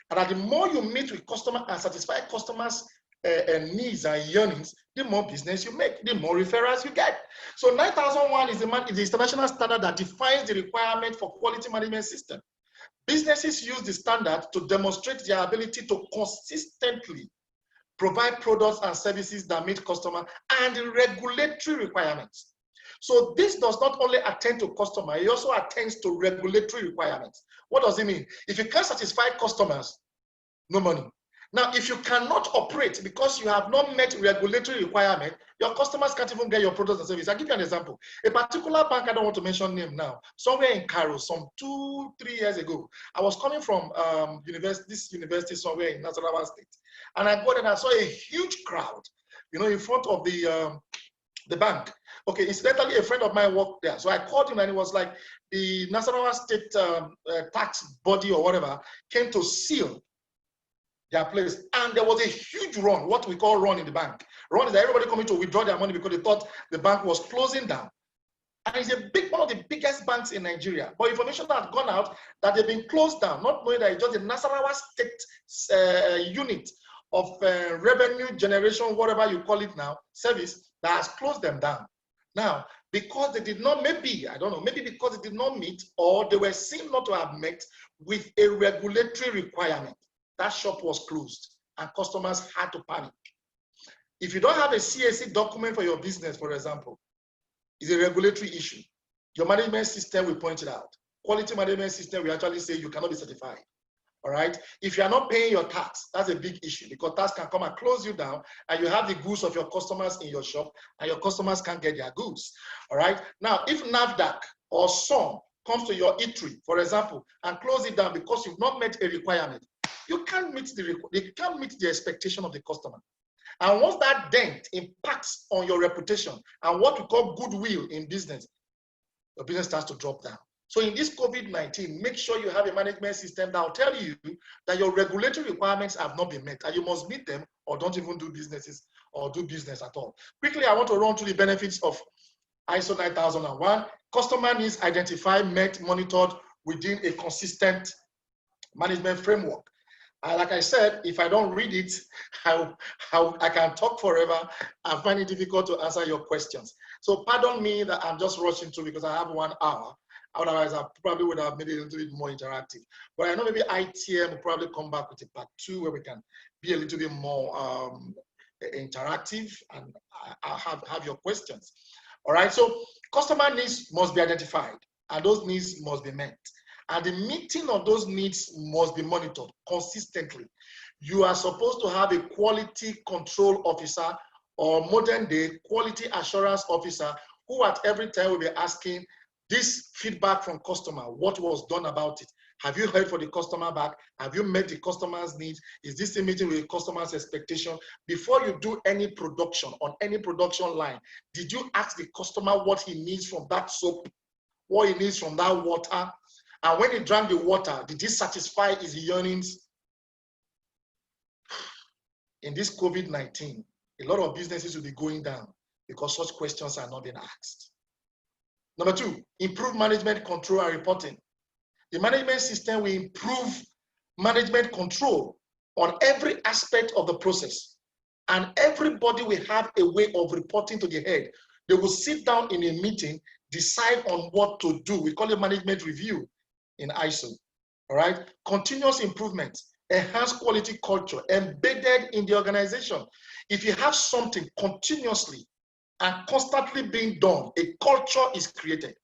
And that the more you meet with customers and satisfy customers' needs and yearnings, the more business you make, the more referrals you get. So 9001 is the international standard that defines the requirement for quality management system. Businesses use the standard to demonstrate their ability to consistently provide products and services that meet customer and regulatory requirements. So this does not only attend to customer, it also attends to regulatory requirements. What does it mean? If you can't satisfy customers, no money. Now, if you cannot operate because you have not met regulatory requirement, your customers can't even get your products and services. I'll give you an example. A particular bank, I don't want to mention name now, somewhere in Cairo, some 2-3 years ago, I was coming from this university somewhere in Nasarawa State. And I got and I saw a huge crowd, in front of the bank. Okay, incidentally, a friend of mine worked there. So I called him and he was like, the Nasarawa State tax body or whatever came to seal their place. And there was a huge run, what we call run in the bank. Run is that everybody coming to withdraw their money because they thought the bank was closing down. And it's one of the biggest banks in Nigeria. But information that had gone out that they've been closed down, not knowing that it's just the Nasarawa State unit of revenue generation, whatever you call it now, service, that has closed them down. Now, because they did not, maybe because they did not meet or they were seen not to have met with a regulatory requirement, that shop was closed and customers had to panic. If you don't have a CAC document for your business, for example, it's a regulatory issue. Your management system will point it out. Quality management system will actually say you cannot be certified. All right. If you are not paying your tax, that's a big issue because tax can come and close you down and you have the goods of your customers in your shop and your customers can't get their goods. All right. Now, if NAFDAC or SOM comes to your eatery, for example, and close it down because you've not met a requirement, you can't meet the expectation of the customer. And once that dent impacts on your reputation and what we call goodwill in business, your business starts to drop down. So in this COVID-19, make sure you have a management system that will tell you that your regulatory requirements have not been met and you must meet them or don't even do business at all. Quickly, I want to run through the benefits of ISO 9001. Customer needs identified, met, monitored within a consistent management framework. And like I said, if I don't read it, I can talk forever and find it difficult to answer your questions. So pardon me that I'm just rushing through because I have 1 hour. Otherwise, I probably would have made it a little bit more interactive. But I know maybe ITM will probably come back with a part 2 where we can be a little bit more interactive and I'll have your questions. All right, so customer needs must be identified and those needs must be met. And the meeting of those needs must be monitored consistently. You are supposed to have a quality control officer or modern day quality assurance officer who at every time will be asking this feedback from customer, what was done about it? Have you heard for the customer back? Have you met the customer's needs? Is this a meeting with the customer's expectation? Before you do any production on any production line, did you ask the customer what he needs from that soap? What he needs from that water? And when he drank the water, did he satisfy his yearnings? In this COVID-19, a lot of businesses will be going down because such questions are not being asked. Number 2, improve management control and reporting. The management system will improve management control on every aspect of the process. And everybody will have a way of reporting to the head. They will sit down in a meeting, decide on what to do. We call it management review in ISO, all right? Continuous improvement, enhanced quality culture embedded in the organization. If you have something continuously and constantly being done, a culture is created.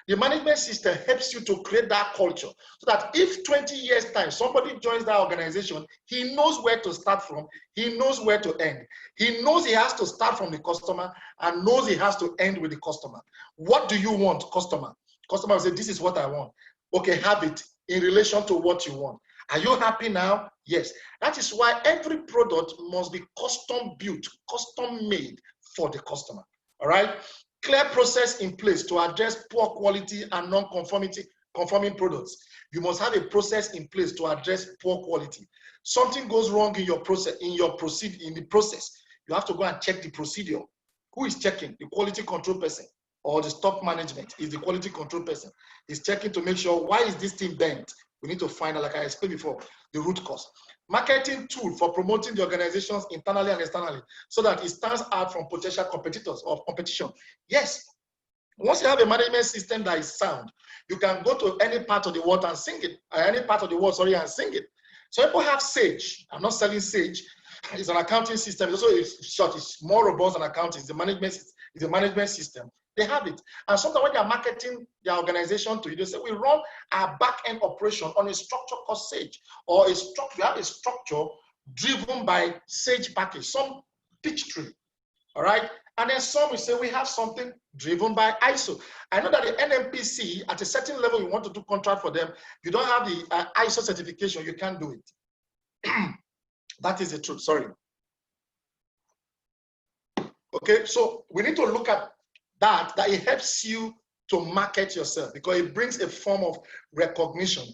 The management system helps you to create that culture so that if 20 years time, somebody joins that organization, he knows where to start from, he knows where to end. He knows he has to start from the customer and knows he has to end with the customer. What do you want, customer? Customer will say, this is what I want. Okay, have it in relation to what you want. Are you happy now? Yes. That is why every product must be custom built, custom made for the customer. All right? Clear process in place to address poor quality and non-conforming products. You must have a process in place to address poor quality. Something goes wrong in your process, in the process. You have to go and check the procedure. Who is checking? The quality control person or the stock management is the quality control person. He's checking to make sure, why is this thing bent? We need to find out, like I explained before, the root cause. Marketing tool for promoting the organizations internally and externally so that it stands out from potential competitors or competition. Yes, once you have a management system that is sound, you can go to any part of the world and sing it, and sing it. So people have Sage. I'm not selling Sage. It's an accounting system. It's also short. It's more robust than accounting. It's a management system They have it. And sometimes when they are marketing their organization to you, they say, we run our back-end operation on a structure called Sage, or a structure. We have a structure driven by Sage package, some pitch tree. All right. And then some will say we have something driven by ISO. I know that the NMPC, at a certain level, you want to do contract for them. You don't have the ISO certification, you can't do it. That is the truth. Sorry. Okay, so we need to look at that it helps you to market yourself, because it brings a form of recognition.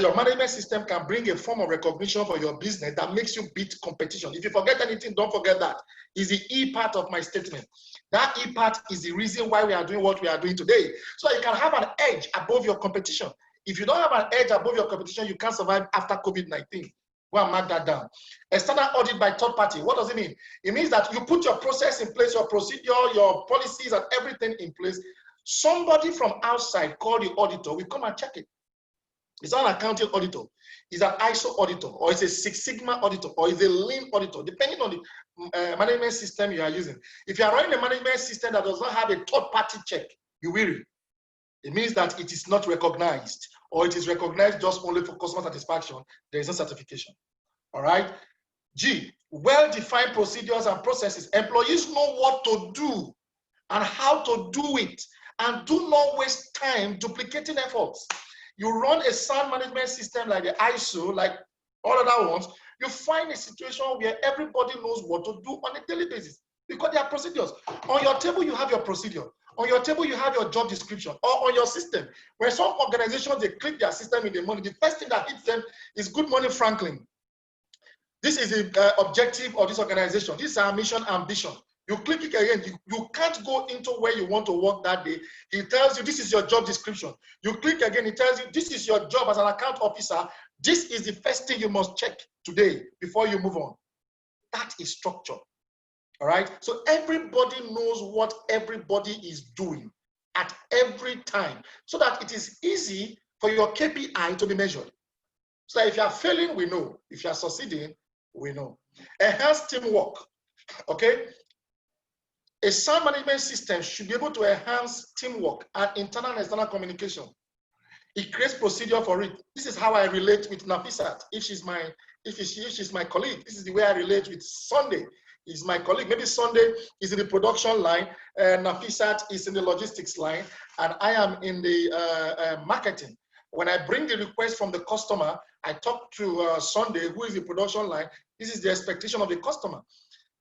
Your management system can bring a form of recognition for your business that makes you beat competition. If you forget anything, don't forget that. Is the E part of my statement. That E part is the reason why we are doing what we are doing today. So you can have an edge above your competition. If you don't have an edge above your competition, you can't survive after COVID-19. Go and mark that down. External audit by third party. What does it mean? It means that you put your process in place, your procedure, your policies, and everything in place. Somebody from outside, called the auditor, will come and check it. It's not an accounting auditor. It's an ISO auditor, or it's a Six Sigma auditor, or it's a Lean auditor, depending on the management system you are using. If you are running a management system that does not have a third-party check, you will. It means that it is not recognized, or it is recognized just only for customer satisfaction. There is no certification. All right. G, well-defined procedures and processes. Employees know what to do and how to do it, and do not waste time duplicating efforts. You run a sound management system like the ISO, like all other ones, you find a situation where everybody knows what to do on a daily basis, because there are procedures. On your table, you have your procedure. On your table, you have your job description, or on your system. Where some organizations, they click their system in the morning, the first thing that hits them is "Good morning, Franklyn. This is the objective of this organization. This is our mission, ambition." You click it again, you can't go into where you want to work that day. It tells you this is your job description. You click again, it tells you this is your job as an account officer. This is the first thing you must check today before you move on. That is structure. All right. So everybody knows what everybody is doing at every time, so that it is easy for your KPI to be measured. So if you are failing, we know. If you are succeeding, we know. Enhanced teamwork. Okay. A sound management system should be able to enhance teamwork and internal and external communication. It creates procedure for it. This is how I relate with Nafisat. If she's my colleague, this is the way I relate with Sunday. Is my colleague. Maybe Sunday is in the production line, Nafisat is in the logistics line, and I am in the marketing. When I bring the request from the customer, I talk to Sunday, who is the production line. This is the expectation of the customer.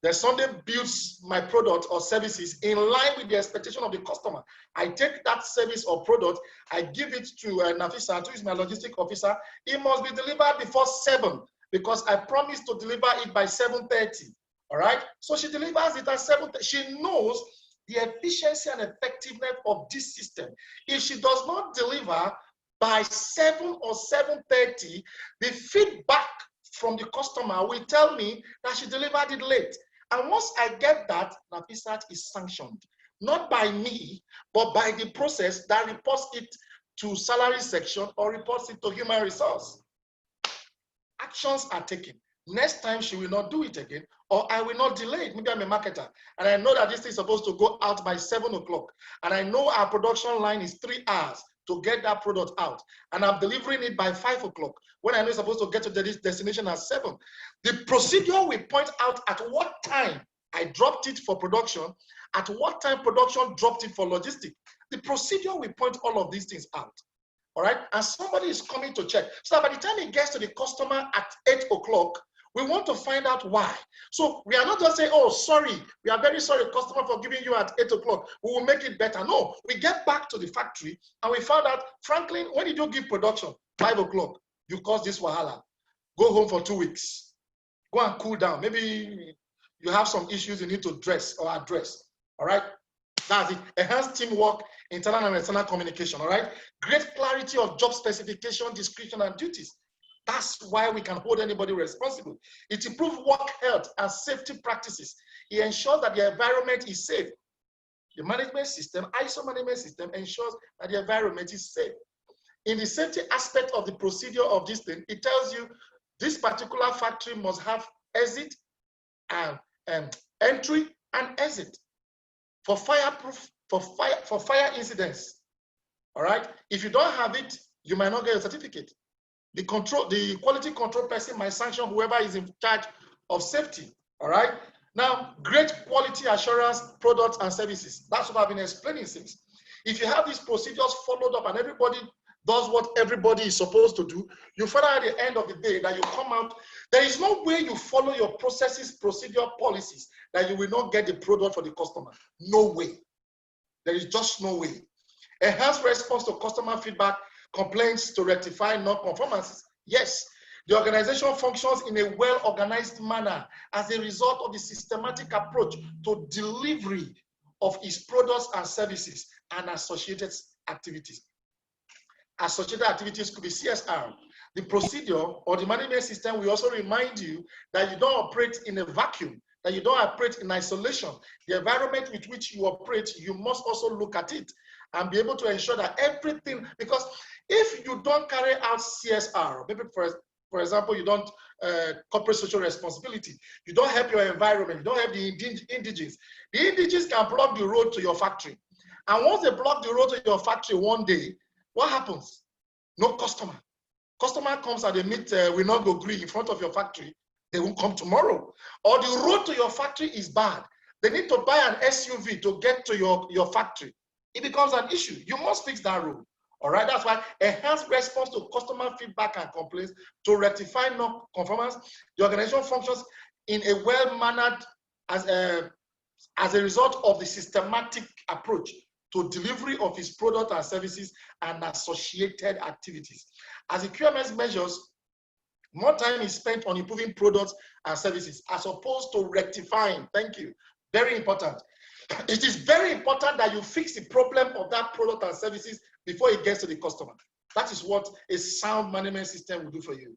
The Sunday builds my product or services in line with the expectation of the customer. I take that service or product, I give it to Nafisa, who is my logistic officer. It must be delivered before 7, because I promised to deliver it by 7:30. All right. So she delivers it at 7:30. She knows the efficiency and effectiveness of this system. If she does not deliver by 7 or 7:30, the feedback from the customer will tell me that she delivered it late. And once I get that, Nafisat is sanctioned, not by me, but by the process that reports it to salary section or reports it to human resource. Actions are taken. Next time she will not do it again, or I will not delay it. Maybe I'm a marketer, and I know that this thing is supposed to go out by 7 o'clock, and I know our production line is 3 hours to get that product out, and I'm delivering it by 5 o'clock, when I know it's supposed to get to the destination at 7. The procedure will point out at what time I dropped it for production, at what time production dropped it for logistics. The procedure will point all of these things out. All right, and somebody is coming to check. So by the time it gets to the customer at 8 o'clock, we want to find out why. So we are not just saying, oh, sorry, we are very sorry, customer, for giving you at 8 o'clock. We will make it better. No, we get back to the factory and we found out, Franklyn, when did you give production? 5 o'clock. You caused this wahala. Go home for 2 weeks. Go and cool down. Maybe you have some issues you need to address. All right. That's it. Enhanced teamwork, internal and external communication. All right. Great clarity of job specification, description, and duties. That's why we can hold anybody responsible. It improves work health and safety practices. It ensures that the environment is safe. The management system, ISO management system, ensures that the environment is safe. In the safety aspect of the procedure of this thing, it tells you this particular factory must have exit and entry and exit. For fireproof for fire incidents. All right. If you don't have it, you might not get a certificate. The quality control person might sanction whoever is in charge of safety. All right. Now, great quality assurance products and services. That's what I've been explaining since. If you have these procedures followed up and everybody does what everybody is supposed to do, you find out at the end of the day that you come out, there is no way you follow your processes, procedure, policies that you will not get the product for the customer. No way. There is just no way. Enhanced response to customer feedback, complaints to rectify non-conformances. Yes, the organization functions in a well-organized manner as a result of the systematic approach to delivery of its products and services and associated activities. Associated activities could be CSR. The procedure or the management system will also remind you that you don't operate in a vacuum, that you don't operate in isolation. The environment with which you operate, you must also look at it and be able to ensure that everything, because if you don't carry out CSR, maybe for example, you don't corporate social responsibility, you don't help your environment, you don't help the indigenous. The indigenous can block the road to your factory. And once they block the road to your factory one day, what happens? No customer. Customer comes and they meet, will not go green in front of your factory. They won't come tomorrow. Or the road to your factory is bad. They need to buy an SUV to get to your factory. It becomes an issue. You must fix that road. All right, that's why enhanced response to customer feedback and complaints to rectify non-conformance. The organization functions in a well-mannered as a result of the systematic approach to delivery of its products and services and associated activities. As the QMS measures, more time is spent on improving products and services as opposed to rectifying. Thank you. Very important. It is very important that you fix the problem of that product and services before it gets to the customer. That is what a sound management system will do for you.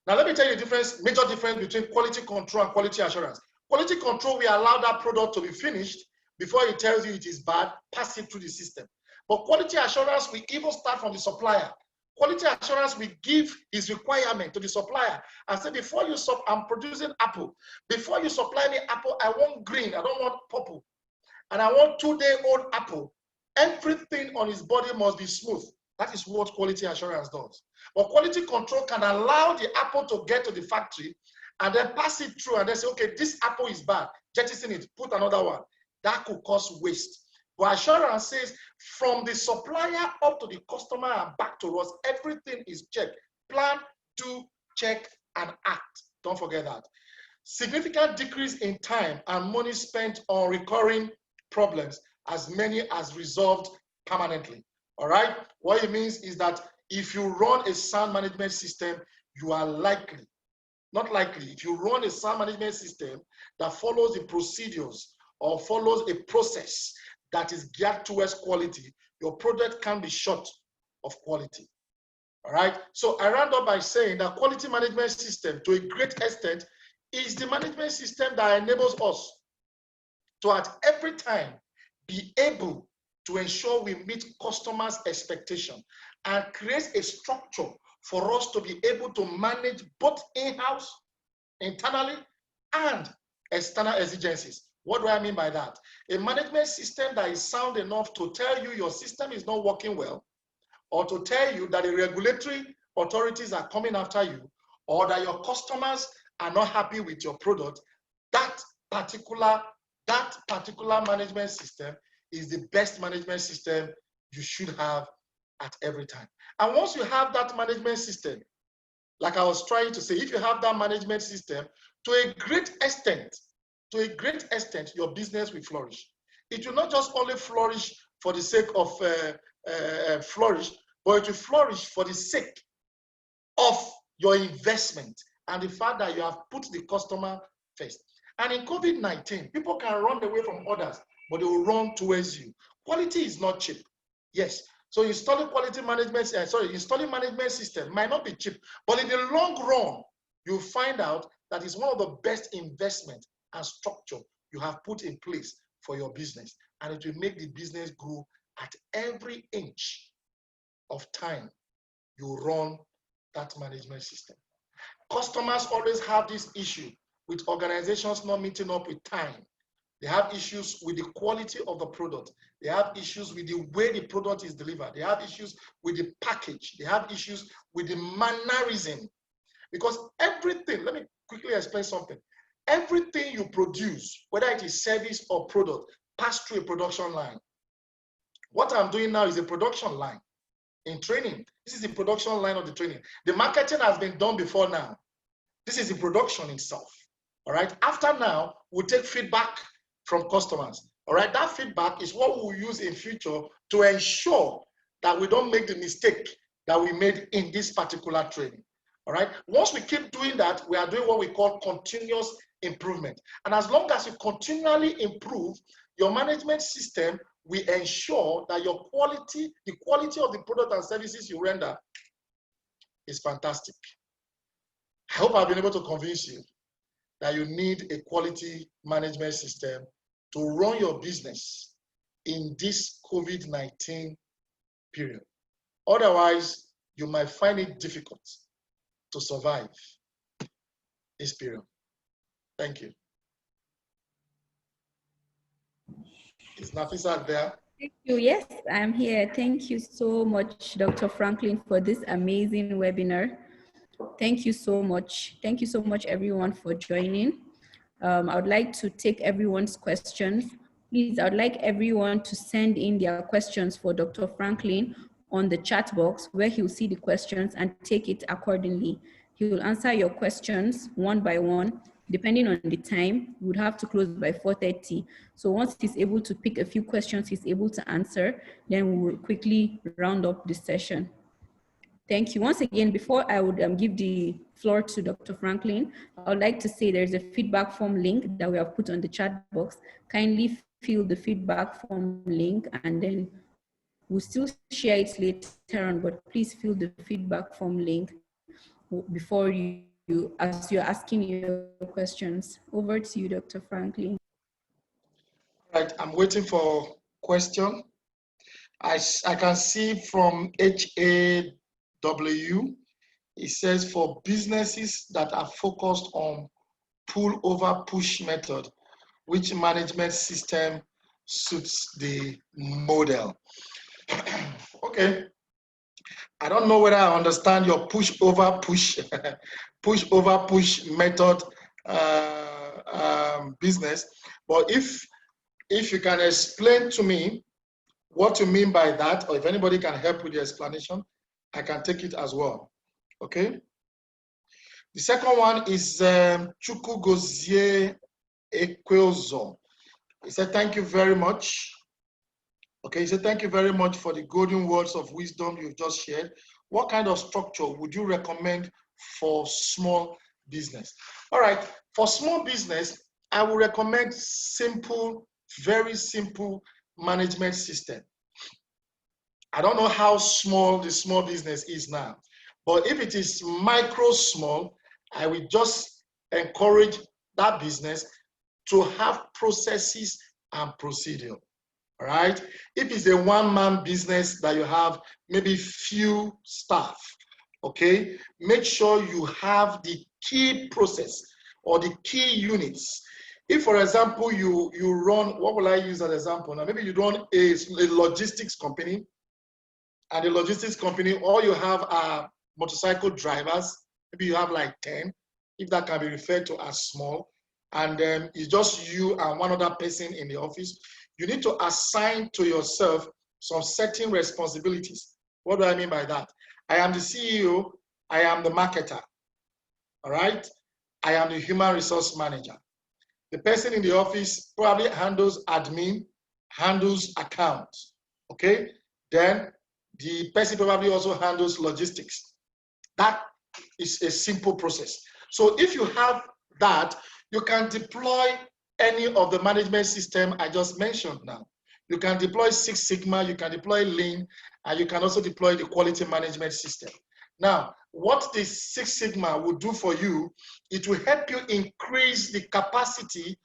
Now, let me tell you the major difference between quality control and quality assurance. Quality control, we allow that product to be finished before it tells you it is bad, pass it through the system. But quality assurance, we even start from the supplier. Quality assurance, we give his requirement to the supplier and say, before you I'm producing apple. Before you supply me apple, I want green, I don't want purple. And I want 2-day-old apple. Everything on his body must be smooth. That is what quality assurance does. But quality control can allow the apple to get to the factory and then pass it through and then say, okay, this apple is bad, jettison it, put another one. That could cause waste. But assurance says from the supplier up to the customer and back to us, everything is checked. Plan, do, check, and act. Don't forget that. Significant decrease in time and money spent on recurring problems, as many as resolved permanently. All right? What it means is that if you run a sound management system, you are likely, not likely, if you run a sound management system that follows the procedures or follows a process that is geared towards quality, your product can be short of quality. All right? So I round up by saying that quality management system, to a great extent, is the management system that enables us to at every time be able to ensure we meet customers' expectation and create a structure for us to be able to manage both in-house, internally, and external exigencies. What do I mean by that? A management system that is sound enough to tell you your system is not working well, or to tell you that the regulatory authorities are coming after you, or that your customers are not happy with your product. That particular management system is the best management system you should have at every time. And once you have that management system, like I was trying to say, if you have that management system, to a great extent, your business will flourish. It will not just only flourish for the sake of flourish, but it will flourish for the sake of your investment and the fact that you have put the customer first. And in COVID-19, people can run away from others, but they will run towards you. Quality is not cheap. Yes. So installing management system might not be cheap, but in the long run, you'll find out that it's one of the best investments and structure you have put in place for your business. And it will make the business grow at every inch of time you run that management system. Customers always have this issue with organizations not meeting up with time. They have issues with the quality of the product. They have issues with the way the product is delivered. They have issues with the package. They have issues with the mannerism. Because everything, let me quickly explain something. Everything you produce, whether it is service or product, pass through a production line. What I'm doing now is a production line in training. This is the production line of the training. The marketing has been done before now. This is the production itself. All right. After now, we'll take feedback from customers. All right. That feedback is what we'll use in future to ensure that we don't make the mistake that we made in this particular training. All right. Once we keep doing that, we are doing what we call continuous improvement. And as long as you continually improve, your management system will ensure that your quality, the quality of the product and services you render is fantastic. I hope I've been able to convince you that you need a quality management system to run your business in this COVID-19 period. Otherwise, you might find it difficult to survive this period. Thank you. Is Nafisa there?
Thank you. Yes, I'm here. Thank you so much, Dr. Franklin, for this amazing webinar. Thank you so much. Thank you so much, everyone, for joining. I would like to take everyone's questions. Please, I would like everyone to send in their questions for Dr. Franklin on the chat box, where he'll see the questions and take it accordingly. He will answer your questions one by one. Depending on the time, we would have to close by 4:30. So once he's able to pick a few questions he's able to answer, then we will quickly round up the session. Thank you. Once again, before I would give the floor to Dr. Franklin, I would like to say there's a feedback form link that we have put on the chat box. Kindly fill the feedback form link, and then we'll still share it later on, but please fill the feedback form link before as you're asking your questions. Over to you, Dr. Franklin.
Right, I'm waiting for question. I can see from HAW, it says for businesses that are focused on pull over push method, which management system suits the model? Okay. I don't know whether I understand your push over push method business, but if you can explain to me what you mean by that, or if anybody can help with the explanation, I can take it as well. Okay. The second one is Chukwugozie Ekweozo. He said, thank you very much. Okay, he said, thank you very much for the golden words of wisdom you've just shared. What kind of structure would you recommend for small business? All right, for small business, I would recommend simple, very simple management system. I don't know how small the small business is now, but if it is micro small, I will just encourage that business to have processes and procedure. All right. If it's a one-man business that you have maybe few staff, okay, make sure you have the key process or the key units. If, for example, you run, what will I use as an example? Now, maybe you run a logistics company, and the logistics company, all you have are motorcycle drivers. Maybe you have like 10, if that can be referred to as small, and then it's just you and one other person in the office. You need to assign to yourself some certain responsibilities. What do I mean by that? I am the CEO, I am the marketer, all right? I am the human resource manager. The person in the office probably handles admin, handles accounts, okay? Then the person probably also handles logistics. That is a simple process. So if you have that, you can deploy any of the management system I just mentioned now. You can deploy Six Sigma, you can deploy Lean, and you can also deploy the quality management system. Now, what the Six Sigma will do for you, it will help you increase the capacity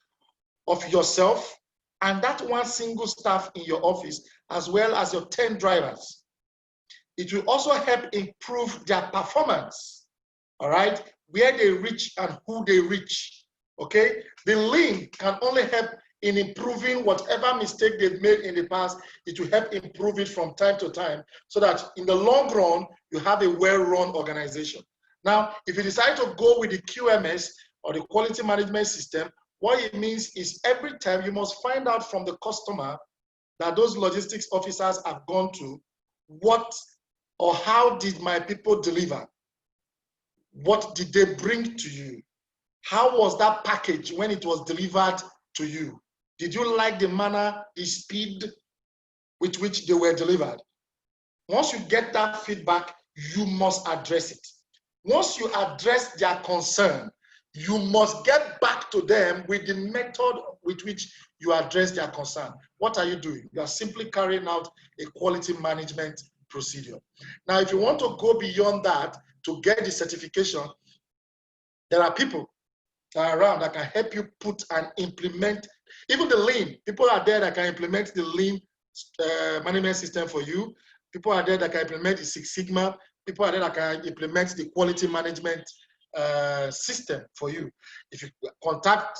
of yourself and that one single staff in your office, as well as your 10 drivers. It will also help improve their performance, all right, where they reach and who they reach. Okay, the Lean can only help in improving whatever mistake they've made in the past. It will help improve it from time to time so that in the long run, you have a well-run organization. Now, if you decide to go with the QMS or the quality management system, what it means is every time you must find out from the customer that those logistics officers have gone to, what or how did my people deliver? What did they bring to you? How was that package when it was delivered to you? Did you like the manner, the speed with which they were delivered? Once you get that feedback, you must address it. Once you address their concern, you must get back to them with the method with which you address their concern. What are you doing? You are simply carrying out a quality management procedure. Now, if you want to go beyond that to get the certification, there are people that are around that can help you put and implement, even the lean. People are there that can implement the lean management system for you. People are there that can implement the Six Sigma. People are there that can implement the quality management system for you. If you contact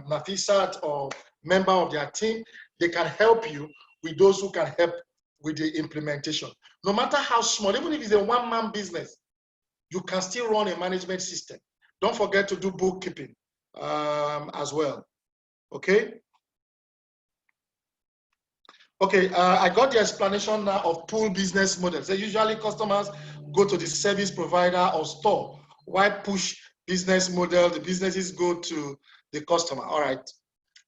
Nafisat or member of their team, they can help you with those who can help with the implementation. No matter how small, even if it's a one-man business, you can still run a management system. Don't forget to do bookkeeping as well, okay? Okay, I got the explanation now of pool business models. So usually customers go to the service provider or store. Why push business model? The businesses go to the customer. All right,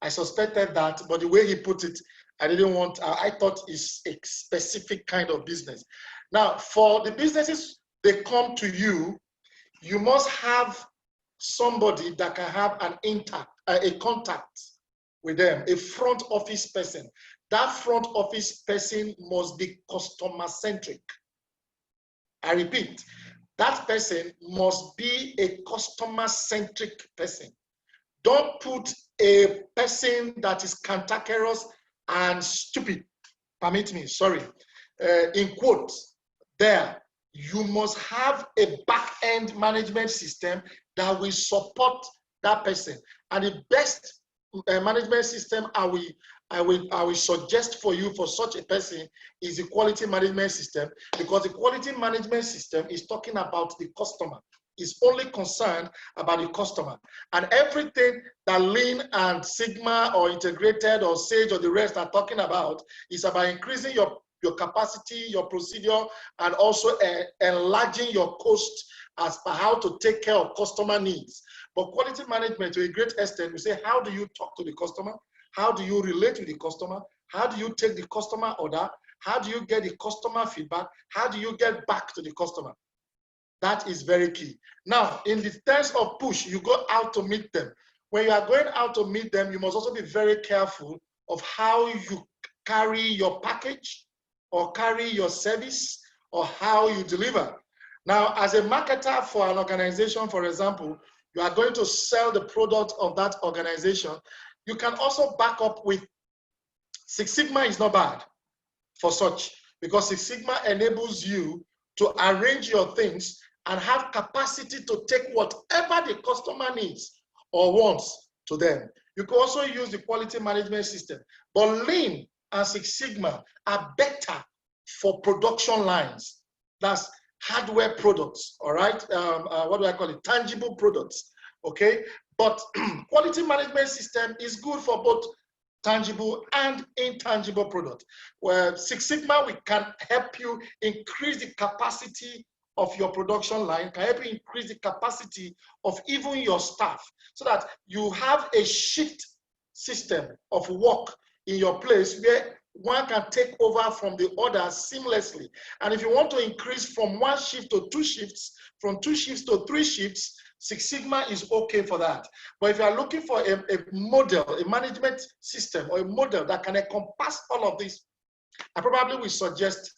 I suspected that, but the way he put it, I didn't want, I thought it's a specific kind of business. Now, for the businesses, they come to you, you must have somebody that can have a contact with them, a front office person. That front office person must be customer-centric. I repeat, that person must be a customer-centric person. Don't put a person that is cantankerous and stupid, permit me, sorry, in quotes there. You must have a back-end management system that will support that person. And the best management system I will suggest for you for such a person is the quality management system, because the quality management system is talking about the customer. It's only concerned about the customer. And everything that Lean and Sigma or Integrated or Sage or the rest are talking about is about increasing your capacity, your procedure, and also enlarging your cost as per how to take care of customer needs. But quality management, to a great extent, we say, how do you talk to the customer? How do you relate with the customer? How do you take the customer order? How do you get the customer feedback? How do you get back to the customer? That is very key. Now, in the terms of push, you go out to meet them. When you are going out to meet them, you must also be very careful of how you carry your package or carry your service or how you deliver. Now, as a marketer for an organization, for example, you are going to sell the product of that organization. You can also back up with Six Sigma is not bad for such, because Six Sigma enables you to arrange your things and have capacity to take whatever the customer needs or wants to them. You can also use the quality management system. But Lean and Six Sigma are better for production lines. That's hardware products, all right? What do I call it? Tangible products, okay? But quality management system is good for both tangible and intangible products. Where Six Sigma, we can help you increase the capacity of your production line, can help you increase the capacity of even your staff, so that you have a shift system of work in your place where one can take over from the other seamlessly. And if you want to increase from one shift to two shifts, from two shifts to three shifts, Six Sigma is okay for that. But if you are looking for a model, a management system or a model that can encompass all of this, I probably will suggest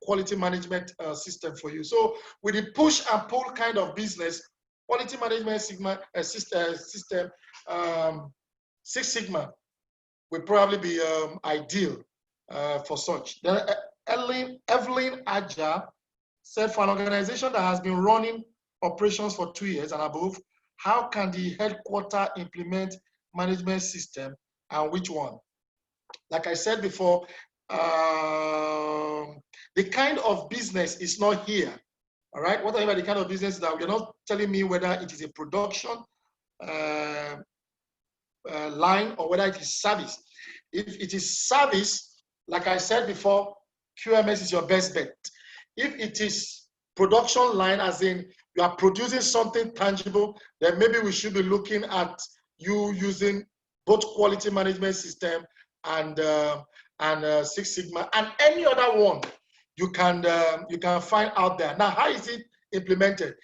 quality management system for you. So with the push and pull kind of business, quality management system, Six Sigma will probably be ideal for such. Then Evelyn Aja said, for an organization that has been running operations for 2 years and above, how can the headquarters implement management system and which one? Like I said before, the kind of business is not here. All right, whatever the kind of business that you're not telling me whether it is a production line or whether it is service. If it is service, like I said before, QMS is your best bet. If it is production line, as in you are producing something tangible, then maybe we should be looking at you using both quality management system and Six Sigma and any other one you can find out there. Now, how is it implemented?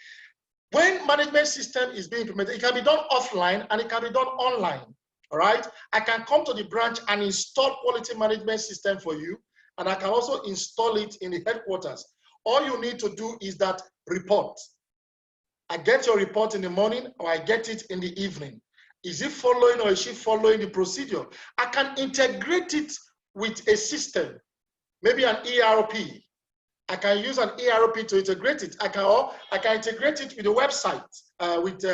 When management system is being implemented, it can be done offline and it can be done online. All right, I can come to the branch and install quality management system for you, and I can also install it in the headquarters. All you need to do is that report. I get your report in the morning or I get it in the evening. Is it following or is she following the procedure? I can integrate it with a system, maybe an ERP. I can use an ERP to integrate it. I can integrate it with a website, with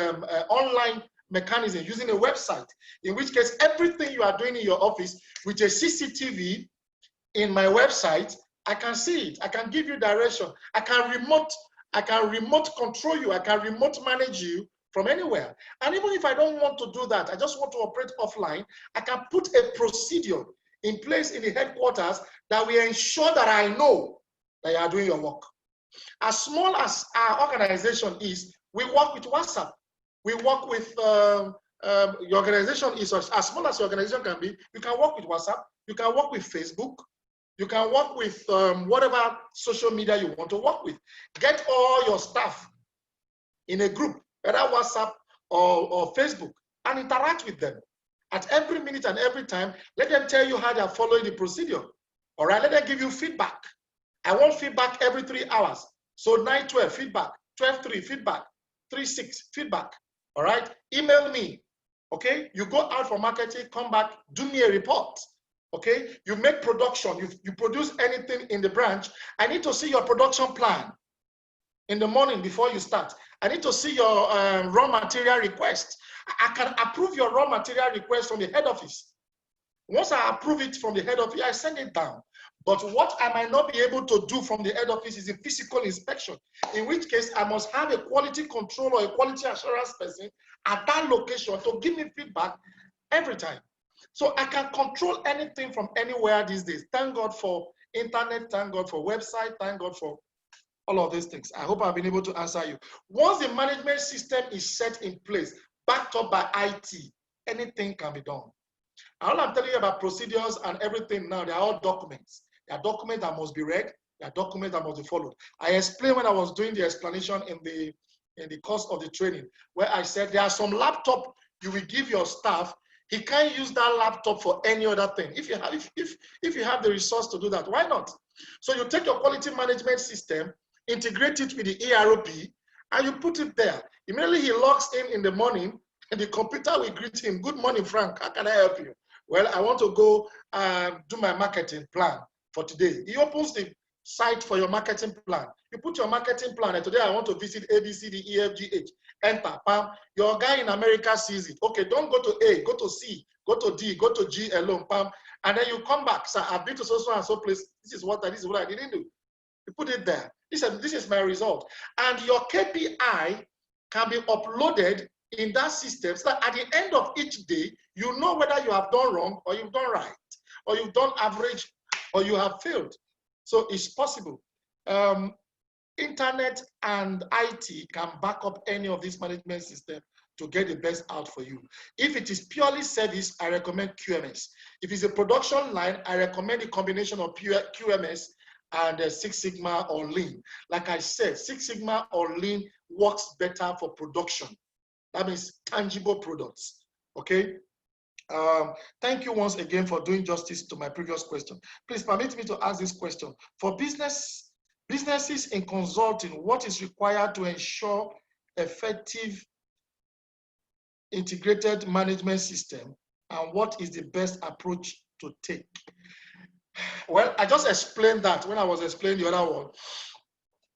online mechanism using a website, in which case everything you are doing in your office with a CCTV in my website, I can see it. I can give you direction. I can remote control you. I can remote manage you from anywhere. And even if I don't want to do that, I just want to operate offline, I can put a procedure in place in the headquarters that will ensure that I know that you are doing your work. As small as our organization is, we work with WhatsApp. We work with your organization is as small as your organization can be. You can work with WhatsApp. You can work with Facebook. You can work with whatever social media you want to work with. Get all your staff in a group, whether WhatsApp or Facebook, and interact with them at every minute and every time. Let them tell you how they are following the procedure. All right, let them give you feedback. I want feedback every 3 hours. So 9:12 feedback, 12:3 feedback, 3:6 feedback. All right, email me. Okay, you go out for marketing, come back, do me a report. Okay, you make production, you produce anything in the branch. I need to see your production plan in the morning before you start. I need to see your raw material request. I can approve your raw material request from the head office. Once I approve it from the head office, I send it down. But what I might not be able to do from the head office is a physical inspection, in which case I must have a quality control or a quality assurance person at that location to give me feedback every time. So I can control anything from anywhere these days. Thank God for internet, thank God for website, thank God for all of these things. I hope I've been able to answer you. Once the management system is set in place, backed up by IT, anything can be done. All I'm telling you about procedures and everything now, they are all documents. They are documents that must be read. They are documents that must be followed. I explained when I was doing the explanation in the course of the training, where I said there are some laptop you will give your staff. He can't use that laptop for any other thing. If you have the resource to do that, why not? So you take your quality management system, integrate it with the ERP, and you put it there. Immediately he logs in the morning, and the computer will greet him. Good morning, Frank. How can I help you? Well, I want to go do my marketing plan for today. He opens the site for your marketing plan. You put your marketing plan, and today I want to visit A, B, C, D, E, F, G, H. Enter, pam. Your guy in America sees it. Okay, don't go to A, go to C, go to D, go to G alone, pam. And then you come back. So I've been to so and so place. This is what I didn't do. You put it there. This is my result. And your KPI can be uploaded in that system so that at the end of each day, you know whether you have done wrong or you've done right, or you've done average or you have failed. So it's possible. Internet and IT can back up any of these management systems to get the best out for you. If it is purely service, I recommend QMS. If it's a production line, I recommend a combination of QMS and Six Sigma or Lean. Like I said, Six Sigma or Lean works better for production. That means tangible products, okay? Thank you once again for doing justice to my previous question. Please permit me to ask this question. For businesses in consulting, what is required to ensure effective integrated management system, and what is the best approach to take? Well, I just explained that when I was explaining the other one.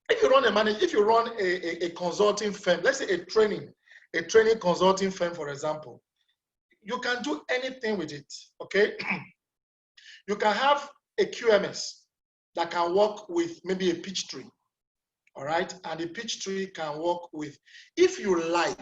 If you run a consulting firm, let's say a training consulting firm, for example, you can do anything with it, okay? You can have a QMS that can work with maybe a peach tree, all right? And the peach tree can work with, if you like,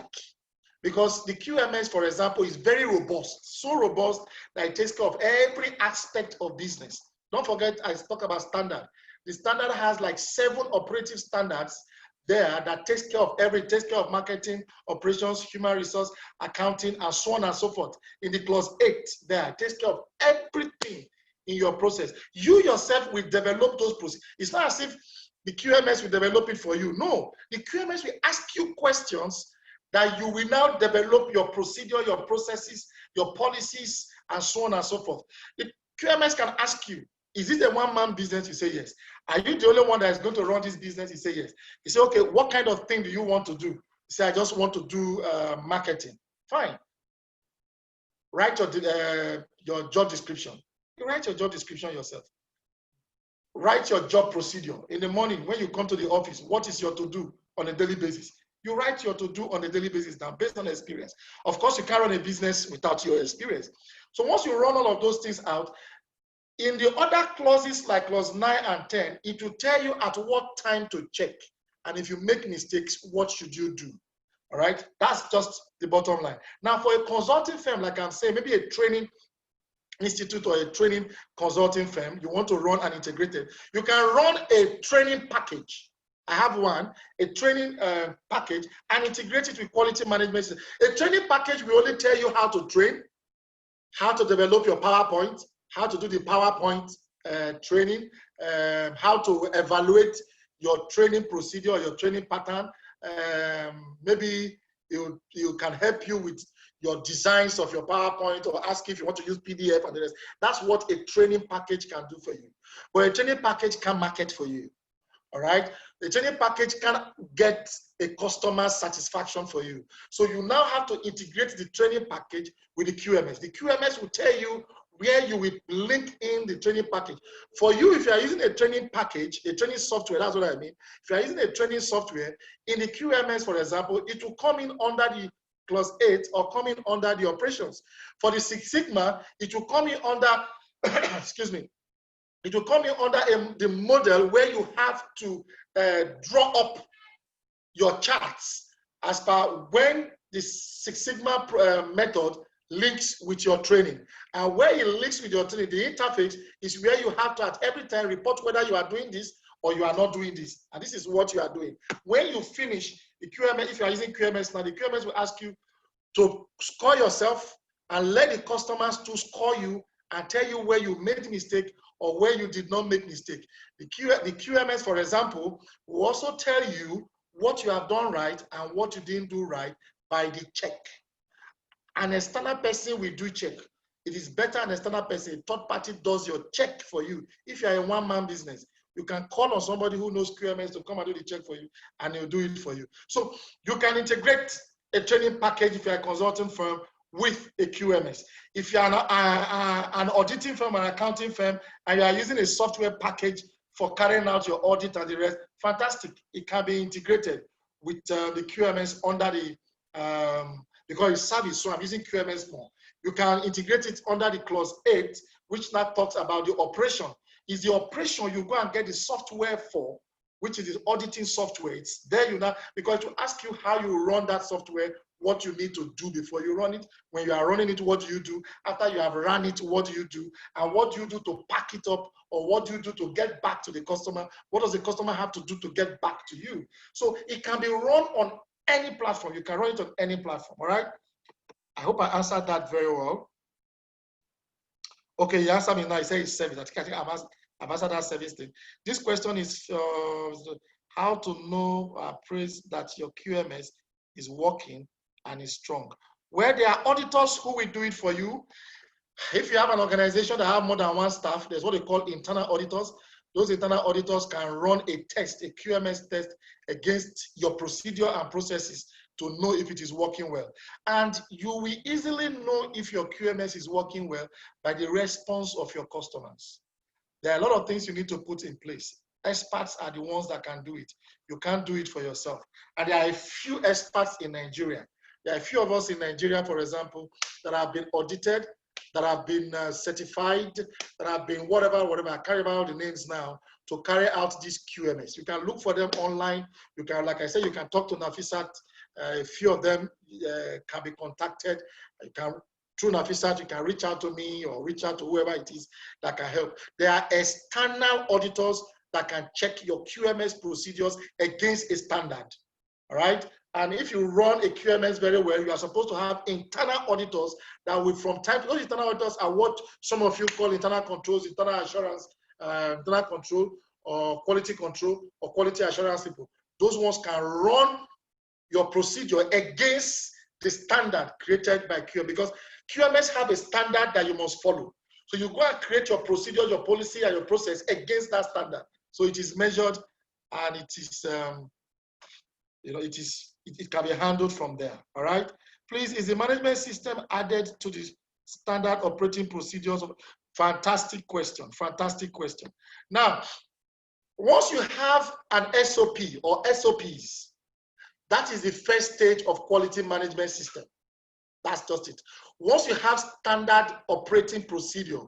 because the QMS, for example, is very robust, so robust that it takes care of every aspect of business. Don't forget, I talk about standard. The standard has like 7 operative standards there that takes care of marketing, operations, human resource, accounting, and so on and so forth. In the clause 8 there, it takes care of everything in your process. You yourself will develop those processes. It's not as if the QMS will develop it for you. No, the QMS will ask you questions that you will now develop your procedure, your processes, your policies, and so on and so forth. The QMS can ask you, is this a one-man business? You say yes. Are you the only one that is going to run this business? You say yes. You say, okay, what kind of thing do you want to do? You say, I just want to do marketing. Fine. Write your job description. You write your job description yourself. Write your job procedure. In the morning, when you come to the office, what is your to-do on a daily basis? You write your to-do on a daily basis now based on experience. Of course, you can't run a business without your experience. So once you run all of those things out, in the other clauses like clause 9 and 10, it will tell you at what time to check. And if you make mistakes, what should you do? All right, that's just the bottom line. Now, for a consulting firm, like I'm saying, maybe a training institute or a training consulting firm, you want to run an integrated, you can run a training package. I have one, a training package, and integrate it with quality management. A training package will only tell you how to train, how to develop your PowerPoint, how to do the PowerPoint training, how to evaluate your training procedure, your training pattern. Maybe you can help you with your designs of your PowerPoint or ask if you want to use PDF and the rest. That's what a training package can do for you. But a training package can market for you. All right, the training package can get a customer satisfaction for you. So you now have to integrate the training package with the QMS. The QMS will tell you where you will link in the training package. For you, if you are using a training package, a training software, that's what I mean. If you are using a training software, in the QMS, for example, it will come in under the clause 8 or come in under the operations. For the Six Sigma, it will come in under, excuse me, it will come in under the model where you have to draw up your charts as per when the Six Sigma method links with your training. And where it links with your training, the interface is where you have to at every time report whether you are doing this or you are not doing this. And this is what you are doing. When you finish the QMS, if you are using QMS now, the QMS will ask you to score yourself and let the customers to score you and tell you where you made mistake or where you did not make mistake. The QMS, for example, will also tell you what you have done right and what you didn't do right by the check. An external person will do check. It is better an external person, a third party does your check for you. If you are a one-man business, you can call on somebody who knows QMS to come and do the check for you, and he'll do it for you. So you can integrate a training package if you're a consulting firm with a QMS. If you're an auditing firm, an accounting firm, and you are using a software package for carrying out your audit and the rest, fantastic. It can be integrated with the QMS under the, because it's service, so I'm using QMS more. You can integrate it under the clause 8, which now talks about the operation. Is the operation you go and get the software for, which is the auditing software. It's there you now, because to ask you how you run that software, what you need to do before you run it. When you are running it, what do you do? After you have run it, what do you do? And what do you do to pack it up? Or what do you do to get back to the customer? What does the customer have to do to get back to you? So it can be run on any platform. You can run it on any platform, all right? I hope I answered that very well. Okay, you answered me now. You say it's service. I think I've answered that service thing. This question is how to know appraise that your QMS is working and is strong. Where there are auditors who will do it for you. If you have an organization that have more than one staff, there's what they call internal auditors. Those internal auditors can run a test, a QMS test against your procedure and processes to know if it is working well. And you will easily know if your QMS is working well by the response of your customers. There are a lot of things you need to put in place. Experts are the ones that can do it. You can't do it for yourself. And there are a few experts in Nigeria There are a few of us in Nigeria, for example, that have been audited, that have been certified, that have been whatever, I can't remember the names now, to carry out these QMS. You can look for them online. You can, like I said, you can talk to Nafisat. A few of them can be contacted. You can, through Nafisat, you can reach out to me or reach out to whoever it is that can help. There are external auditors that can check your QMS procedures against a standard, all right? And if you run a QMS very well, you are supposed to have internal auditors that will, from time to those internal auditors are what some of you call internal controls, internal assurance, internal control, or quality control, or quality assurance people. Those ones can run your procedure against the standard created by QMS, because QMS have a standard that you must follow. So you go and create your procedure, your policy, and your process against that standard. So it is measured, and it is, you know, it can be handled from there. All right. Please, is the management system added to the standard operating procedures? Fantastic question. Fantastic question. Now, once you have an SOP or SOPs, that is the first stage of quality management system. That's just it. Once you have standard operating procedure,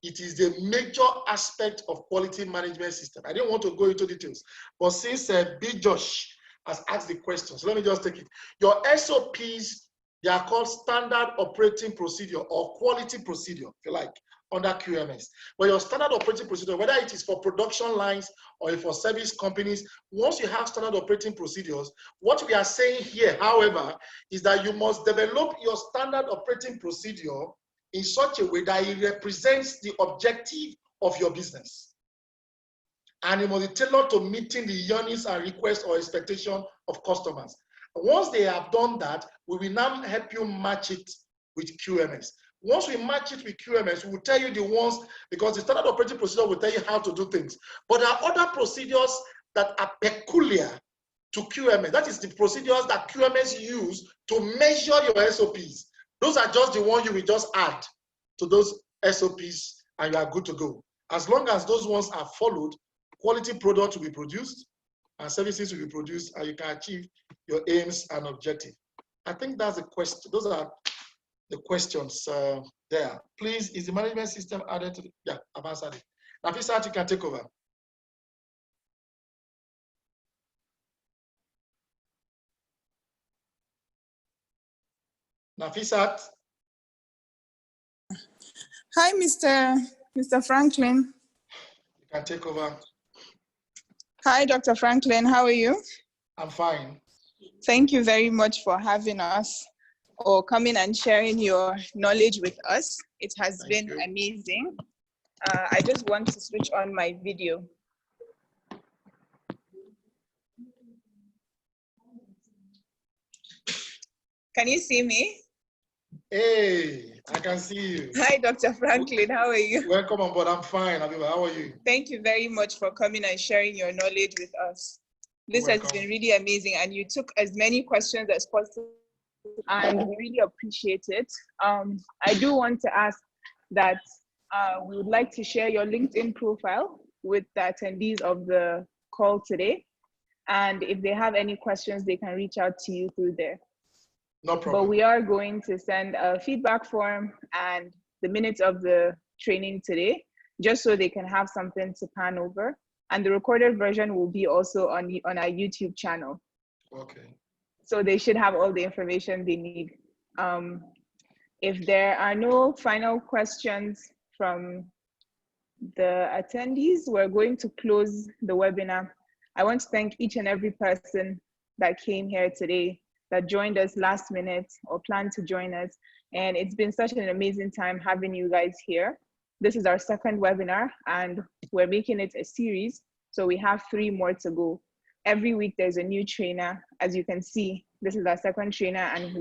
it is the major aspect of quality management system. I didn't want to go into details, but since B. Josh has asked the question, so let me just take it. Your SOPs, they are called standard operating procedure or quality procedure, if you like, under QMS. But your standard operating procedure, whether it is for production lines or for service companies, once you have standard operating procedures, what we are saying here, however, is that you must develop your standard operating procedure in such a way that it represents the objective of your business. And it must be tailored to meeting the yearnings and requests or expectation of customers. Once they have done that, we will now help you match it with QMS. Once we match it with QMS, we will tell you the ones, because the standard operating procedure will tell you how to do things. But there are other procedures that are peculiar to QMS. That is the procedures that QMS use to measure your SOPs. Those are just the ones you will just add to those SOPs and you are good to go. As long as those ones are followed, quality products will be produced and services will be produced, and you can achieve your aims and objectives. I think that's the question. Those are the questions there. Please, is the management system added to the, yeah, I've answered it. Nafisat, you can take over. Nafisat.
Hi, Mr. Franklyn.
You can take over.
Hi, Dr. Franklyn. How are you?
I'm fine.
Thank you very much for having us or coming and sharing your knowledge with us. It has been amazing. I just want to switch on my video. Can you see me?
Hey, I can see you.
Hi, Dr. Franklyn. How are you?
Welcome on board. I'm fine. Abiba, how are you?
Thank you very much for coming and sharing your knowledge with us. This has been really amazing, and you took as many questions as possible, and we really appreciate it. I do want to ask that we would like to share your LinkedIn profile with the attendees of the call today. And if they have any questions, they can reach out to you through there.
No problem.
But we are going to send a feedback form and the minutes of the training today, just so they can have something to pan over. And the recorded version will be also on our YouTube channel.
Okay.
So they should have all the information they need. If there are no final questions from the attendees, we're going to close the webinar. I want to thank each and every person that came here today, that joined us last minute or planned to join us. And it's been such an amazing time having you guys here. This is our second webinar and we're making it a series. So we have 3 more to go. Every week there's a new trainer. As you can see, this is our second trainer and he's